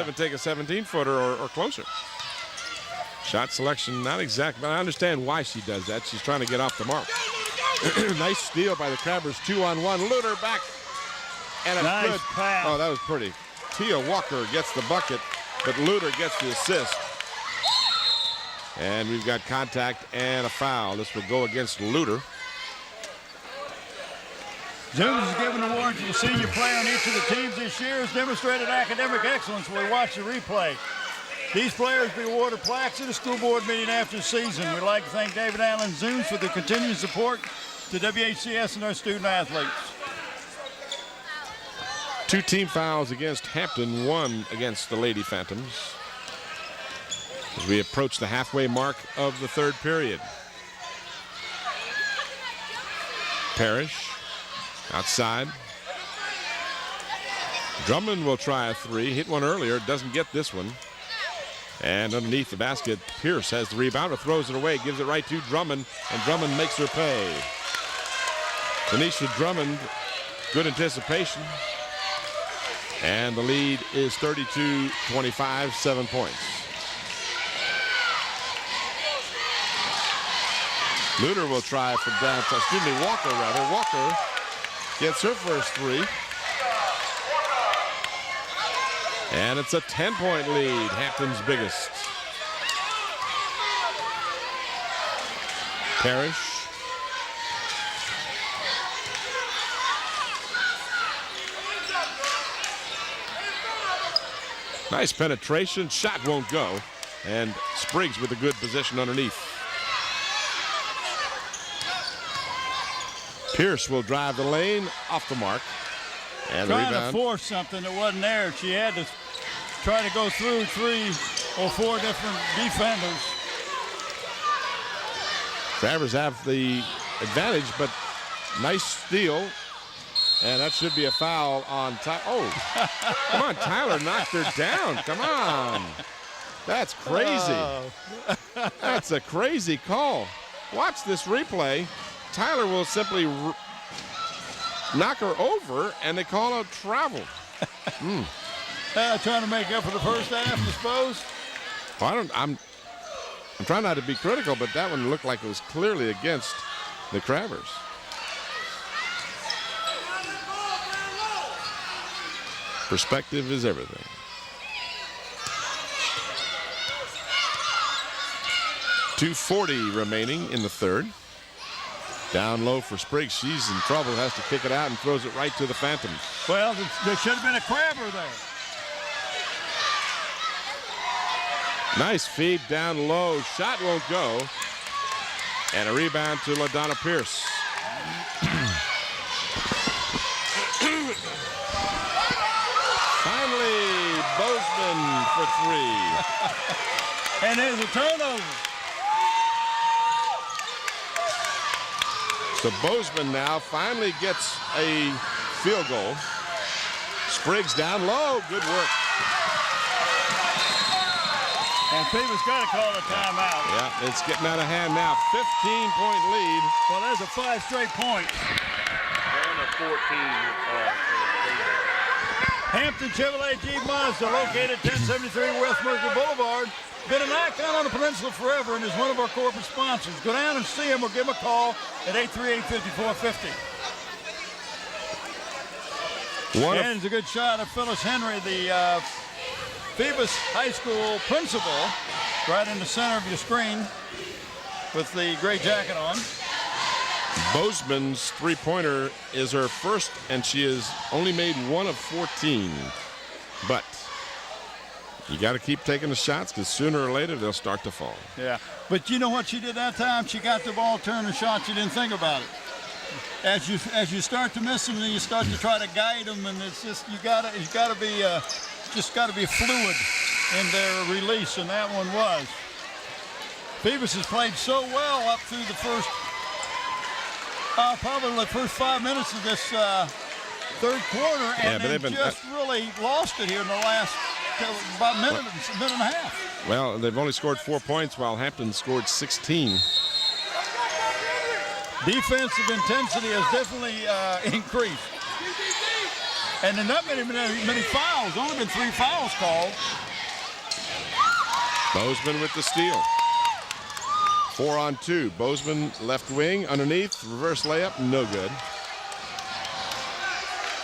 and take a 17-footer or closer? Shot selection, not exact, but I understand why she does that. She's trying to get off the mark. Nice steal by the Crabbers, 2-on-1. Luter back. And a nice good pass. Oh, that was pretty. Tia Walker gets the bucket, but Luter gets the assist. And we've got contact and a foul. This will go against Luter. Jones is giving an award to the senior player on each of the teams this year has demonstrated academic excellence. We watch the replay. These players be awarded plaques at a school board meeting after the season. We'd like to thank David Allen Zooms for the continued support to WHCS and our student athletes. 2 team fouls against Hampton, 1 against the Lady Phantoms. As we approach the halfway mark of the third period. Parrish outside. Drummond will try a 3. Hit one earlier, doesn't get this one. And underneath the basket, Pierce has the rebound, but throws it away, gives it right to Drummond, and Drummond makes her pay. Tanisha Drummond, good anticipation. And the lead is 32-25, 7 points. Luter will try from downtown. Excuse me, Walker rather. Walker gets her first three. And it's a 10-point lead, Hampton's biggest. Parrish. Nice penetration, shot won't go. And Spriggs with a good position underneath. Pierce will drive the lane, off the mark. And trying rebound. to force something that wasn't there. She had to try to go through 3 or 4 different defenders. Travers have the advantage, but nice steal. And that should be a foul on Tyler. Oh, come on, Tyler knocked her down. Come on. That's crazy. That's a crazy call. Watch this replay. Tyler will simply knock her over, and they call a travel. Trying to make up for the first half, I suppose. Well, I'm trying not to be critical, but that one looked like it was clearly against the Crabbers. Perspective is everything. .240 remaining in the third. Down low for Spriggs. She's in trouble. Has to kick it out and throws it right to the Phantoms. Well, there should have been a Crabber there. Nice feed down low. Shot won't go. And a rebound to LaDonna Pierce. Finally, Bozeman for 3. And there's a turnover. So Bozeman now finally gets a field goal. Spriggs down low. Good work. And Phoebus got to call a timeout. Yeah, it's getting out of hand now. 15-point lead. Well, there's a 5 straight points. Down to 14. Hampton Chevrolet Jeep Mazda, located 1073 West Mercer Boulevard. Been an icon on the peninsula forever and is one of our corporate sponsors. Go down and see him or give him a call at 838-5450. And it's a good shot of Phyllis Henry, the Phoebus High School principal, right in the center of your screen with the gray jacket on. Bozeman's three-pointer is her first, and she has only made 1 of 14. But you got to keep taking the shots because sooner or later they'll start to fall. Yeah, but you know what she did that time? She got the ball, turned and shot. She didn't think about it. As you start to miss them, then you start to try to guide them, and it's just you gotta be fluid in their release, and that one was. Phoebus has played so well up through the first, probably the first 5 minutes of this third quarter, and they just really lost it here in the last about minute and a half. Well, they've only scored 4 points while Hampton scored 16. Defensive intensity has definitely increased. And there not many fouls. Only been 3 fouls called. Bozeman with the steal. 4 on 2. Bozeman left wing underneath. Reverse layup. No good.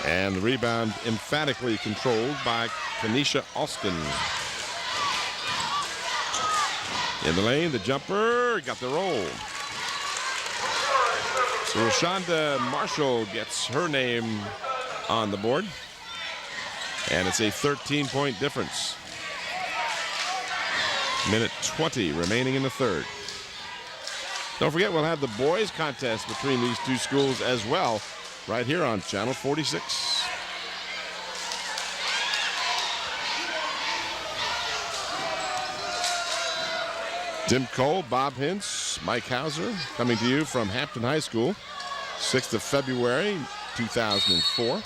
And the rebound emphatically controlled by Kanisha Alston. In the lane, the jumper. Got the roll. So Rashonda Marshall gets her name on the board. And it's a 13-point difference. Minute 20 remaining in the third. Don't forget, we'll have the boys contest between these two schools as well, right here on Channel 46. Tim Cole, Bob Hintz, Mike Hauser, coming to you from Hampton High School, 6th of February, 2004.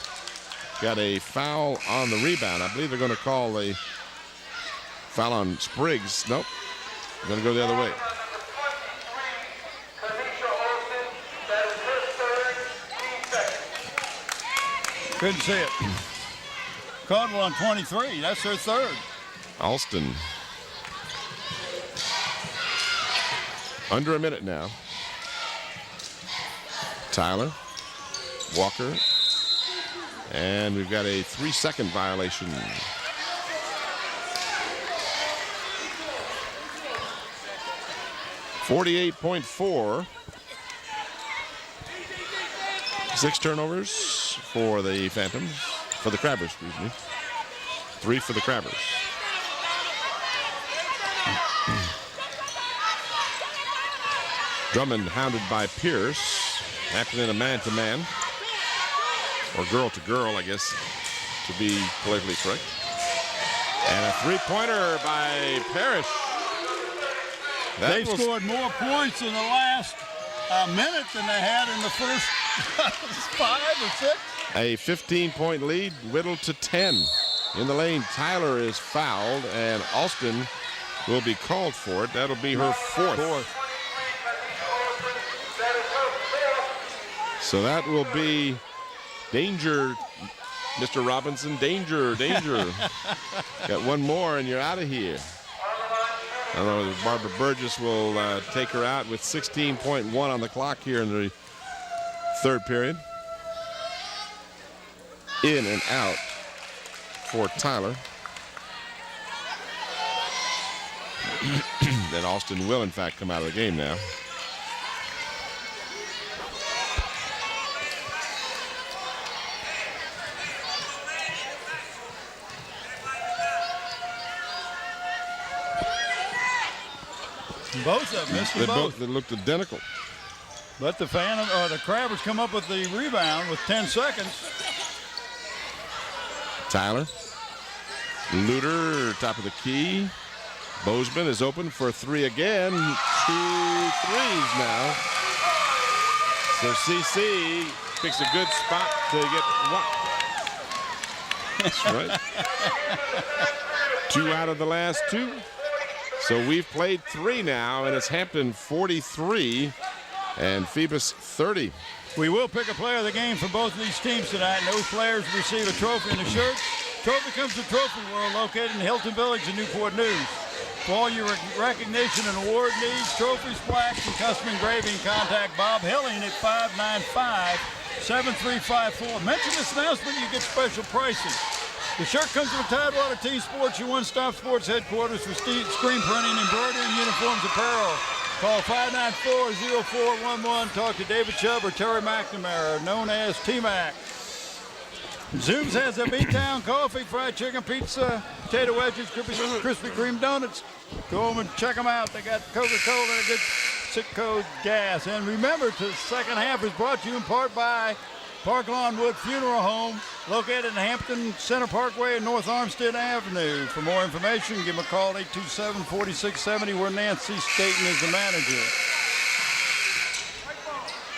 Got a foul on the rebound. I believe they're going to call a foul on Spriggs. Nope. They're going to go the other way. Couldn't see it. Caldwell on 23. That's her third. Alston. Under a minute now. Tyler. Walker. And we've got a 3-second violation. .48 6 turnovers for the Phantoms, for the Crabbers, excuse me. 3 for the Crabbers. Drummond hounded by Pierce. Hampton in a man-to-man. Or girl-to-girl, I guess, to be politically correct. And a three-pointer by Parrish. They've scored more points in the last minute than they had in the first 5 or 6. A 15-point lead, whittled to 10. In the lane, Tyler is fouled, and Alston will be called for it. That'll be her fourth. So that will be danger, Mr. Robinson. Danger. Got one more, and you're out of here. I don't know if Barbara Burgess will take her out with 16.1 on the clock here in the third period. In and out for Tyler. Then Alston will, in fact, come out of the game now. Both of them missed them both. They looked identical. But the Crabbers come up with the rebound with 10 seconds. Tyler. Luter, top of the key. Bozeman is open for 3 again. 2 threes now. So CC picks a good spot to get one. That's right. 2 out of the last 2. So we've played 3 now, and it's Hampton 43 and Phoebus 30. We will pick a player of the game for both of these teams tonight. And those players receive a trophy and a shirt. Trophy comes to Trophy World, located in Hilton Village in Newport News. For all your recognition and award needs, trophies, plaques, and custom engraving, contact Bob Hilling at 595-7354. Mention this announcement, you get special pricing. The shirt comes with Tidewater Team Sports, your one-stop sports headquarters for screen printing, embroidery, and uniforms apparel. Call 594-0411. Talk to David Chubb or Terry McNamara, known as T-Mac. Zoom's has a B-Town coffee, fried chicken, pizza, potato wedges, Krispy Kreme donuts. Go home and check them out. They got Coca-Cola and a good Sitco gas. And remember, the second half is brought to you in part by Park Lawn Wood Funeral Home, located in Hampton Center Parkway and North Armstead Avenue. For more information, give them a call, 827-4670, where Nancy Staten is the manager.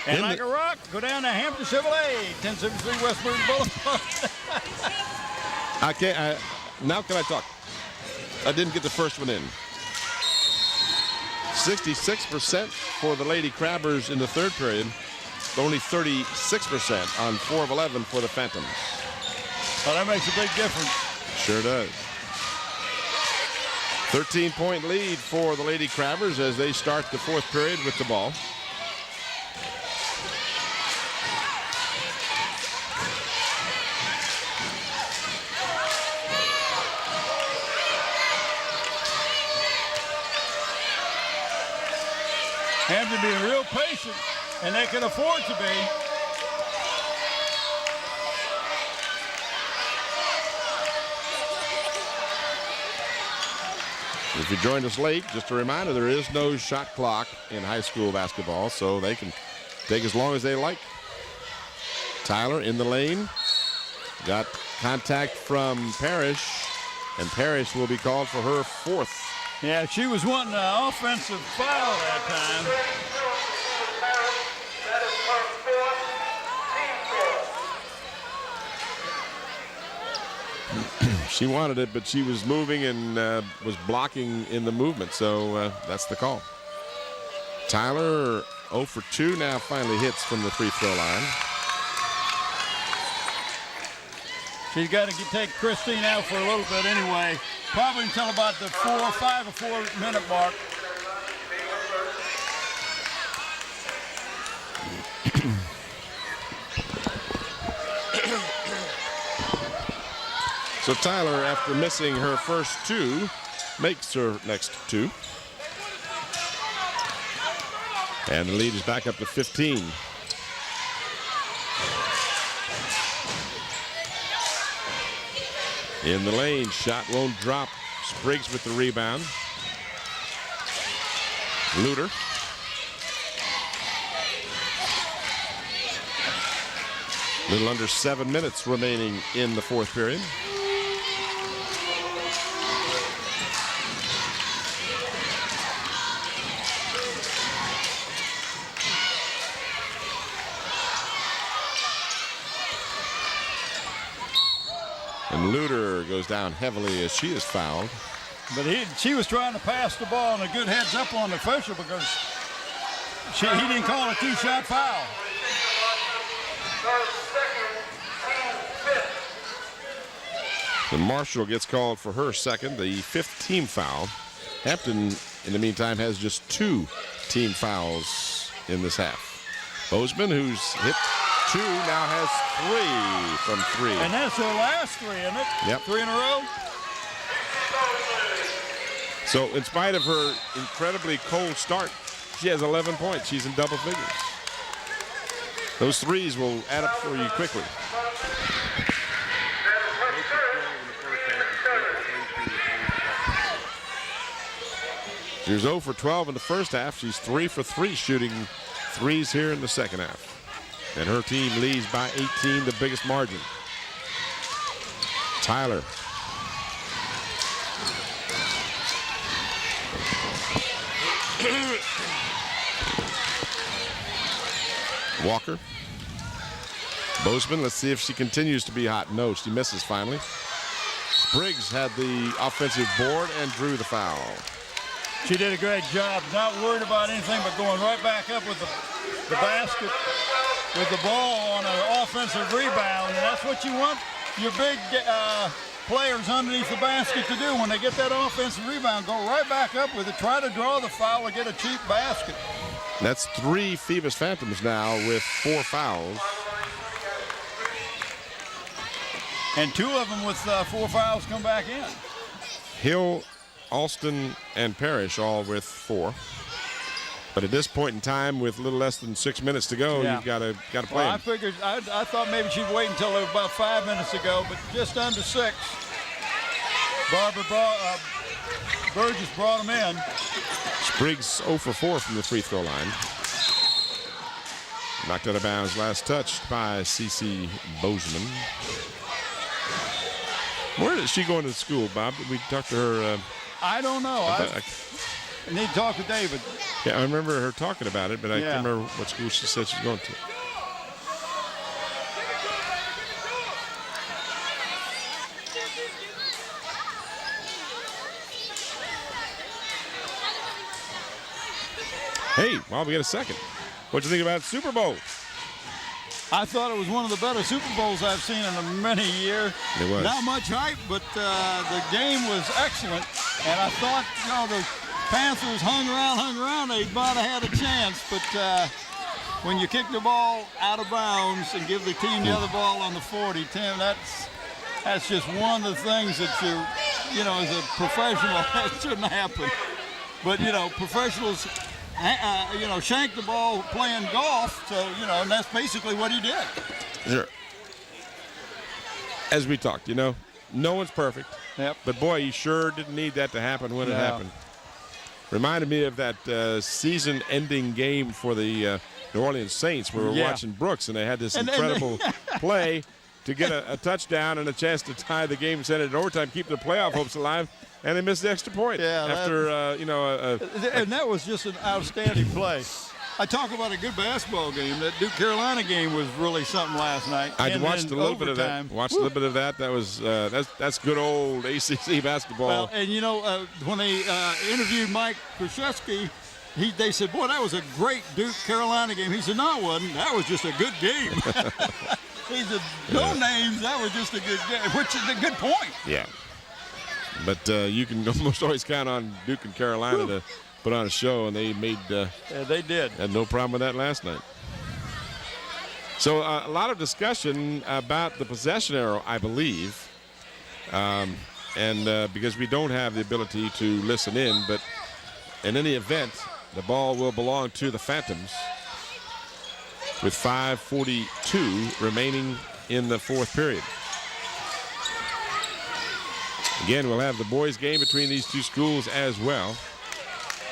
And like a rock, go down to Hampton Chevrolet, 1073 West Burton Boulevard. Now can I talk? I didn't get the first one in. 66% for the Lady Crabbers in the third period. Only 36% on 4 of 11 for the Phantoms. Well, that makes a big difference. Sure does. 13-point lead for the Lady Crabbers as they start the fourth period with the ball. Hampton being real patient, and they can afford to be. If you joined us late, just a reminder, there is no shot clock in high school basketball, so they can take as long as they like. Tyler in the lane. Got contact from Parrish, and Parrish will be called for her fourth. Yeah, she was wanting an offensive foul that time. She wanted it, but she was moving and was blocking in the movement, so that's the call. Tyler 0 for 2 now, finally hits from the free throw line. She's got to take Christine out for a little bit anyway, probably until about the 5 or 4 minute mark. So Tyler, after missing her first 2, makes her next 2. And the lead is back up to 15. In the lane, shot won't drop. Spriggs with the rebound. Luter. Little under 7 minutes remaining in the fourth period. And Luter goes down heavily as she is fouled. But she was trying to pass the ball, and a good heads up on the official because he didn't call a 2-shot foul. And Marshall gets called for her second, the 5th team foul. Hampton, in the meantime, has just 2 team fouls in this half. Bozeman, who's hit 2, now has 3 from 3. And that's her last 3, isn't it? Yep. 3 in a row. So in spite of her incredibly cold start, she has 11 points. She's in double figures. Those threes will add up for you quickly. She was 0 for 12 in the first half. She's 3 for 3 shooting threes here in the second half. And her team leads by 18, the biggest margin. Tyler. Walker. Bozeman, let's see if she continues to be hot. No, she misses finally. Spriggs had the offensive board and drew the foul. She did a great job, not worried about anything but going right back up with the basket, with the ball on an offensive rebound. And that's what you want your big players underneath the basket to do when they get that offensive rebound. Go right back up with it, try to draw the foul or get a cheap basket. That's 3 Phoebus Phantoms now with 4 fouls. And 2 of them with 4 fouls come back in. Hill, Alston, and Parrish all with 4. But at this point in time, with a little less than 6 minutes to go, you've got to play. Well, I figured I thought maybe she'd wait until it was about 5 minutes ago, but just under 6. Burgess brought him in. Spriggs 0 for 4 from the free throw line. Knocked out of bounds, last touched by C.C. Bozeman. Where is she going to school, Bob? Did we talk to her? I don't know. I need to talk to David. Yeah, I remember her talking about it, but I can't remember what school she said she's going to. Hey, well, we got a second. What'd you think about Super Bowl? I thought it was one of the better Super Bowls I've seen in a many years. It was. Not much hype, but the game was excellent. And I thought, the Panthers hung around, they might have had a chance. But when you kick the ball out of bounds and give the team the other ball on the 40, Tim, that's just one of the things that as a professional, that shouldn't happen. But, professionals shank the ball playing golf, so, and that's basically what he did. Sure. As we talked, no one's perfect. Yep. But, boy, you sure didn't need that to happen when it happened. Reminded me of that season-ending game for the New Orleans Saints where we were watching Brooks, and they had this incredible play to get a touchdown and a chance to tie the game, send it in overtime, keep the playoff hopes alive. And they missed the extra point after, and that was just an outstanding play. I talk about a good basketball game. That Duke-Carolina game was really something last night. I watched a little bit of that. That was that's good old ACC basketball. Well, and when they interviewed Mike Krzyzewski, they said, "Boy, that was a great Duke-Carolina game." He said, "No, it wasn't. That was just a good game." He said, no names. That was just a good game, which is a good point. Yeah. But you can almost always count on Duke and Carolina to put on a show, and they made. Yeah, they did. Had no problem with that last night. So a lot of discussion about the possession arrow, I believe, and because we don't have the ability to listen in, but in any event, the ball will belong to the Phantoms with 5:42 remaining in the fourth period. Again, we'll have the boys' game between these two schools as well,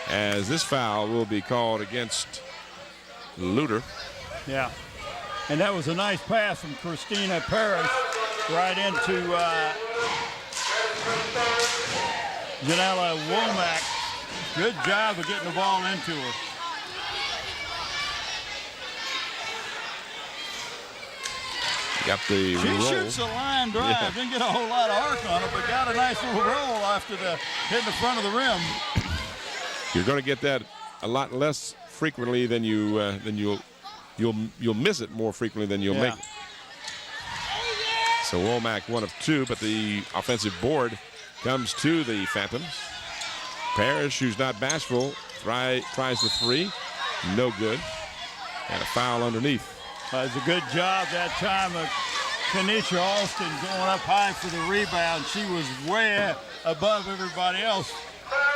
as this foul will be called against Luter. Yeah. And that was a nice pass from Christina Parrish right into Janella Womack. Good job of getting the ball into her. Got the She roll. shoots a line drive. Yeah. Didn't get a whole lot of arc on it, but got a nice little roll after hitting the front of the rim. You're going to get that a lot less frequently than you'll miss it more frequently than you'll make it. So Womack 1 of 2, but the offensive board comes to the Phantoms. Parrish, who's not bashful, tries the three. No good. And a foul underneath. It's a good job that time of Kanisha Alston going up high for the rebound. She was way above everybody else.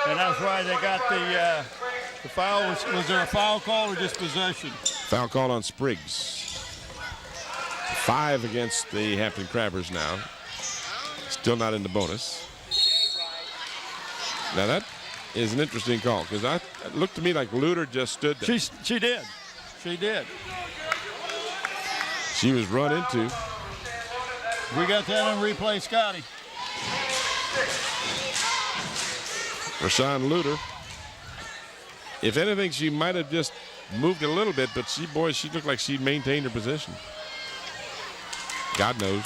And that's why they got the foul. Was there a foul call or just possession? Foul call on Spriggs. 5 against the Hampton Crabbers now. Still not in the bonus. Now that is an interesting call because it looked to me like Luter just stood there. She did. She did. She was run into. We got that on replay, Scotty. Rashawn Luter. If anything, she might have just moved a little bit, but she looked like she maintained her position. God knows.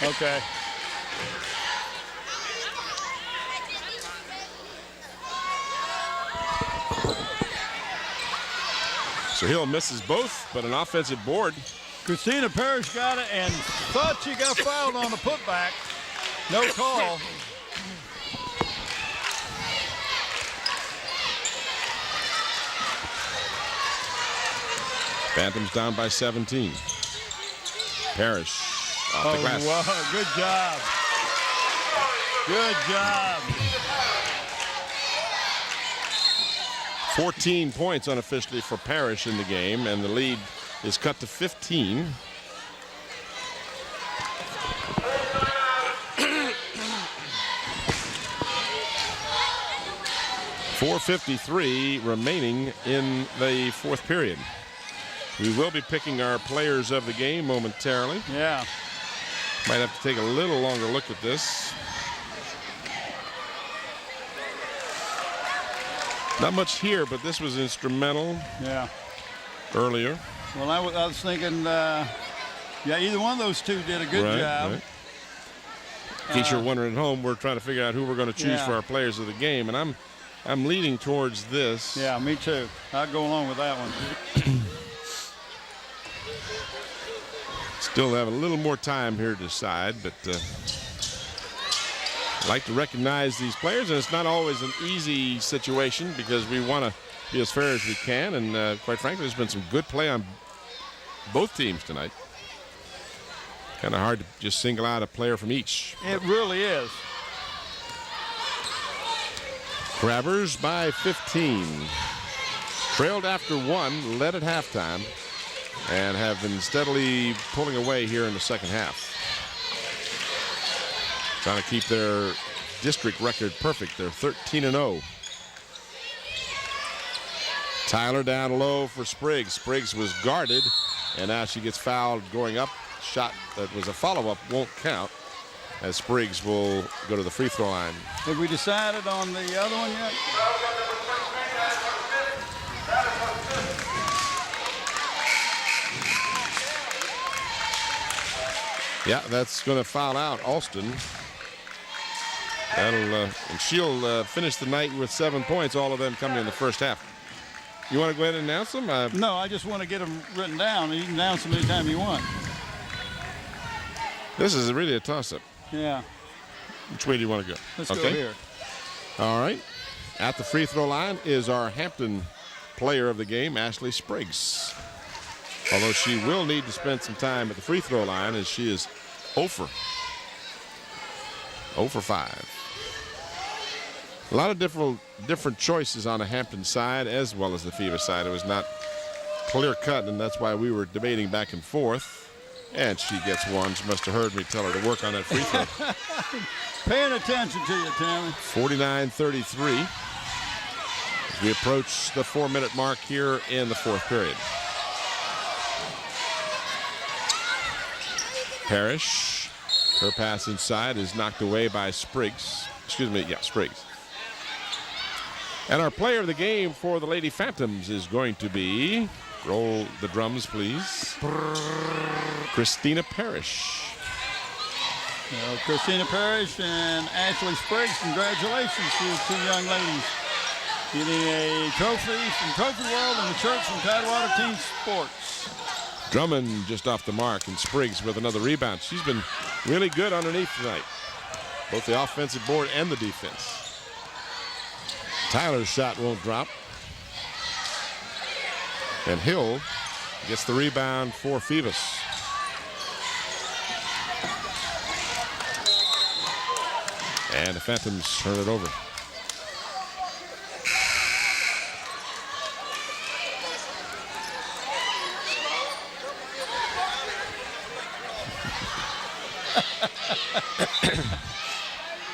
Okay. So Hill misses both, but an offensive board. Christina Parrish got it and thought she got fouled on the putback. No call. Phantoms down by 17. Parrish off the glass. Wow, good job. Good job. 14 points unofficially for Parrish in the game, and the lead is cut to 15. .453 remaining in the fourth period. We will be picking our players of the game momentarily. Yeah. Might have to take a little longer look at this. Not much here, but this was instrumental. Yeah. Earlier. Well, I was thinking, yeah, either one of those two did a good job. Right. In case you're wondering at home, we're trying to figure out who we're going to choose for our players of the game, and I'm leaning towards this. Yeah, me too. I'll go along with that one. Still have a little more time here to decide, but I like to recognize these players, and it's not always an easy situation because we want to be as fair as we can, and quite frankly, there's been some good play on both teams tonight. Kind of hard to just single out a player from each. It really is. Crabbers by 15. Trailed after 1, led at halftime, and have been steadily pulling away here in the second half. Trying to keep their district record perfect. They're 13-0. Tyler down low for Spriggs. Spriggs was guarded, and now she gets fouled going up. Shot that was a follow-up won't count, as Spriggs will go to the free throw line. Have we decided on the other one yet? Yeah, that's going to foul out Alston. And she'll finish the night with 7 points, all of them coming in the first half. You want to go ahead and announce them? No, I just want to get them written down. You can announce them anytime you want. This is really a toss-up. Yeah. Which way do you want to go? Let's go here. All right. At the free throw line is our Hampton player of the game, Ashley Spriggs. Although she will need to spend some time at the free throw line as she is 0 for 5. A lot of different choices on the Hampton side as well as the Phoebus side. It was not clear cut, and that's why we were debating back and forth. And she gets one. She must have heard me tell her to work on that free throw. Paying attention to you, Tammy. 49-33. As we approach the 4-minute mark here in the fourth period. Parrish, her pass inside is knocked away by Spriggs. Excuse me, yeah, Spriggs. And our player of the game for the Lady Phantoms is going to be, roll the drums please, Christina Parrish. Well, Christina Parrish and Ashley Spriggs, congratulations to you 2 young ladies. Getting a trophy from Trophy World and the Church from Tidewater Team Sports. Drummond just off the mark, and Spriggs with another rebound. She's been really good underneath tonight, both the offensive board and the defense. Tyler's shot won't drop. And Hill gets the rebound for Phoebus. And the Phantoms turn it over.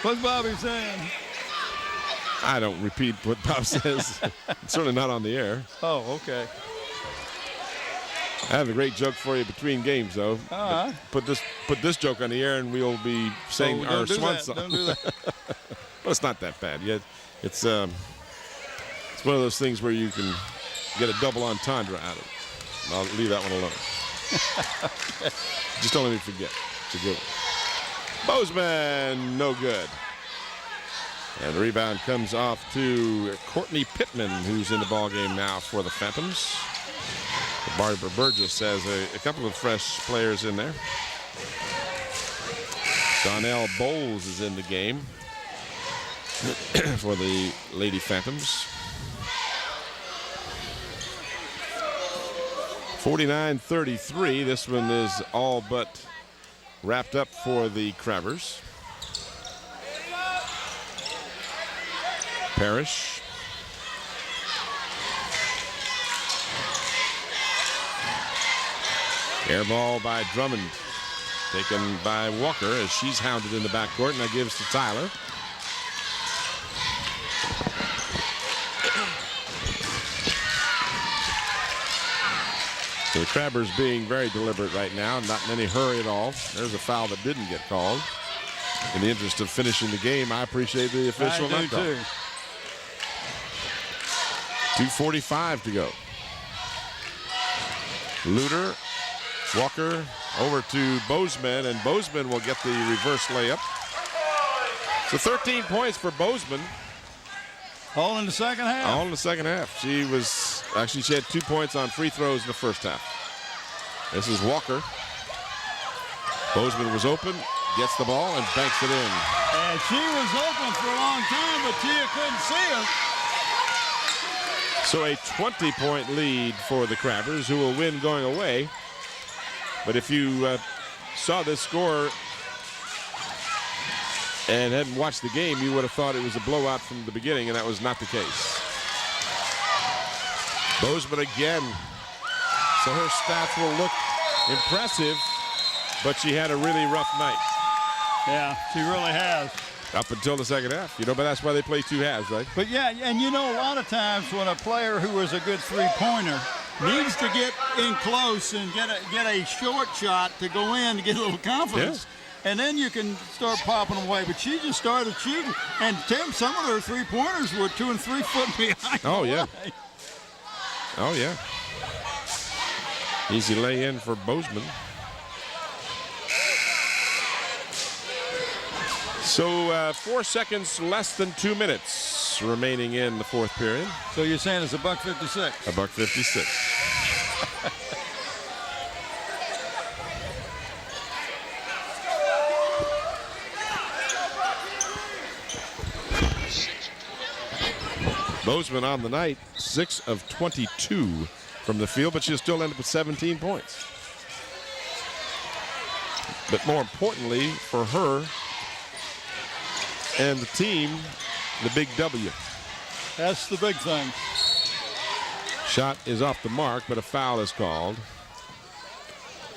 What's Bobby saying? I don't repeat what Bob says. Certainly not on the air. Oh, okay. I have a great joke for you between games, though. Put this joke on the air, and we'll be saying our swan song. Don't do that. Well, it's not that bad yet. It's one of those things where you can get a double entendre out of it. And I'll leave that one alone. Just don't let me forget. It's a good one. Bozeman, no good. And the rebound comes off to Courtney Pittman, who's in the ballgame now for the Phantoms. Barbara Burgess has a couple of fresh players in there. Donnell Bowles is in the game for the Lady Phantoms. 49-33. This one is all but wrapped up for the Crabbers. Parrish. Air ball by Drummond. Taken by Walker as she's hounded in the backcourt, and that gives to Tyler. So the Crabbers being very deliberate right now, not in any hurry at all. There's a foul that didn't get called. In the interest of finishing the game, I appreciate the official not call. 2:45 to go. Luter, Walker over to Bozeman, and Bozeman will get the reverse layup. So 13 points for Bozeman. All in the second half. All in the second half. She had 2 points on free throws in the first half. This is Walker. Bozeman was open, gets the ball, and banks it in. And she was open for a long time, but Tia couldn't see her. So a 20-point lead for the Crabbers, who will win going away. But if you saw this score and hadn't watched the game, you would have thought it was a blowout from the beginning, and that was not the case. Bozeman again. So her stats will look impressive, but she had a really rough night. Yeah, she really has. Up until the second half. But that's why they play 2 halves, right? But yeah, and a lot of times when a player who is a good three-pointer needs to get in close and get a short shot to go in to get a little confidence, and then you can start popping them away. But she just started shooting, and Tim, some of her three-pointers were 2 and 3 foot behind. Oh, yeah. Oh, yeah. Easy lay-in for Bozeman. So 4 seconds less than 2 minutes remaining in the fourth period. So you're saying it's $1.56? $1.56. Bozeman on the night, 6 of 22 from the field, but she'll still end up with 17 points. But more importantly for her and the team, the big W. That's the big thing. Shot is off the mark, but a foul is called.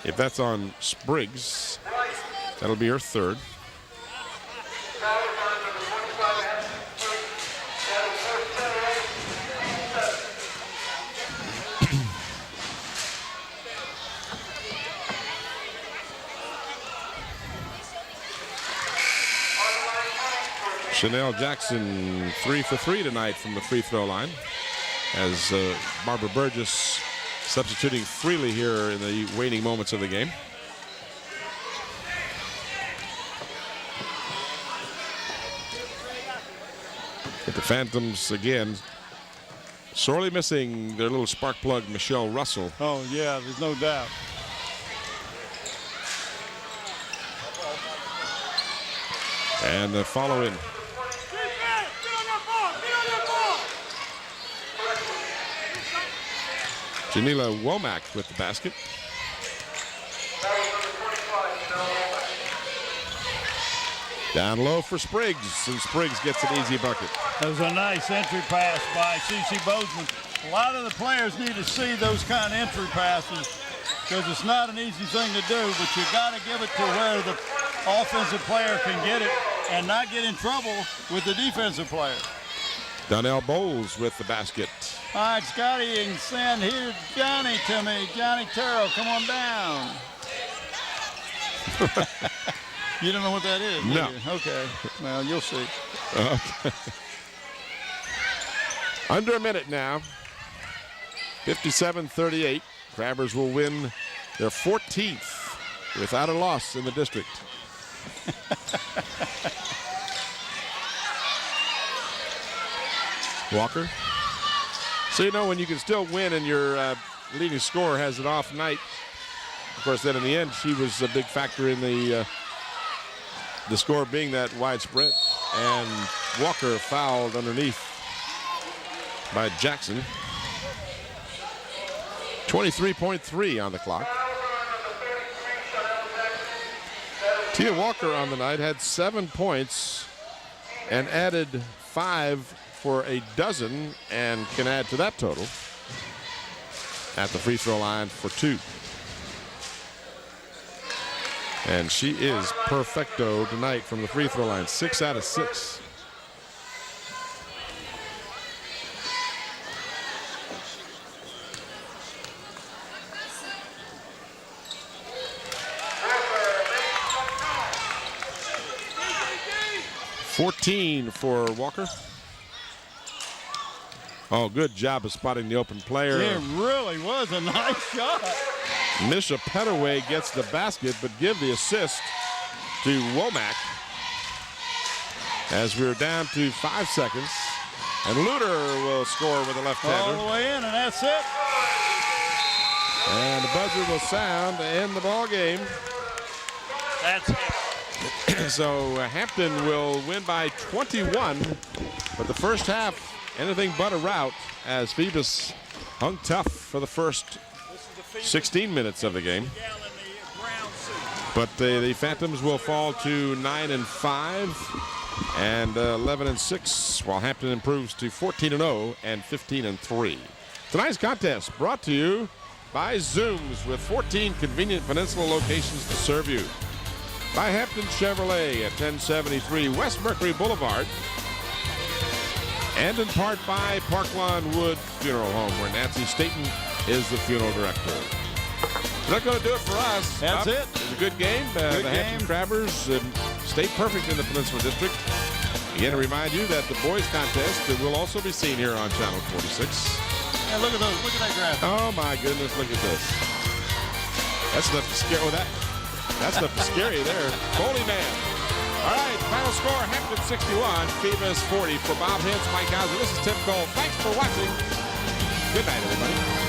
If that's on Spriggs, that'll be her third. Chanel Jackson 3 for 3 tonight from the free throw line, as Barbara Burgess substituting freely here in the waning moments of the game. But the Phantoms again sorely missing their little spark plug Michelle Russell. Oh yeah, there's no doubt. And the follow-in. Janila Womack with the basket. Down low for Spriggs, and Spriggs gets an easy bucket. That was a nice entry pass by C.C. Bozeman. A lot of the players need to see those kind of entry passes because it's not an easy thing to do, but you got to give it to where the offensive player can get it and not get in trouble with the defensive player. Donnell Bowles with the basket. All right, Scotty, you can send here Johnny to me. Johnny Terrell, come on down. You don't know what that is, do No. you? Okay, well, you'll see. Okay. Under a minute now. 57-38. Crabbers will win their 14th without a loss in the district. Walker. So you know when you can still win and your leading scorer has an off night. Of course, then in the end, she was a big factor in the score being that widespread. And Walker fouled underneath by Jackson. 23.3 on the clock. Tia Walker on the night had 7 points and added 5 for a dozen and can add to that total at the free throw line for 2. And she is perfecto tonight from the free throw line, 6 out of 6. $14 for Walker. Oh, good job of spotting the open player. It really was a nice shot. Misha Petaway gets the basket, but give the assist to Womack as we're down to 5 seconds. And Luter will score with a left-hander. All the way in, and that's it. And the buzzer will sound to end the ball game. That's it. So Hampton will win by 21, but the first half, anything but a rout as Phoebus hung tough for the first 16 minutes of the game. But the Phantoms will fall to 9-5 and 11-6, while Hampton improves to 14-0 and 15-3. Tonight's contest brought to you by Zooms, with 14 convenient Peninsula locations to serve you. By Hampton Chevrolet at 1073 West Mercury Boulevard. And in part by Parklawn Wood Funeral Home, where Nancy Staten is the funeral director. That's going to do it for us. That's it. It was a good game. The Hampton Crabbers stayed perfect in the Peninsula District. Again, to remind you that the boys contest will also be seen here on Channel 46. Yeah, look at those. Look at that graphic. Oh my goodness, look at this. That's enough to scare. Oh, that's enough to scare you there. Holy man. All right, final score, Hampton 61, Phoebus 40. For Bob Hintz, Mike Hauser, this is Tim Cole. Thanks for watching. Good night, everybody.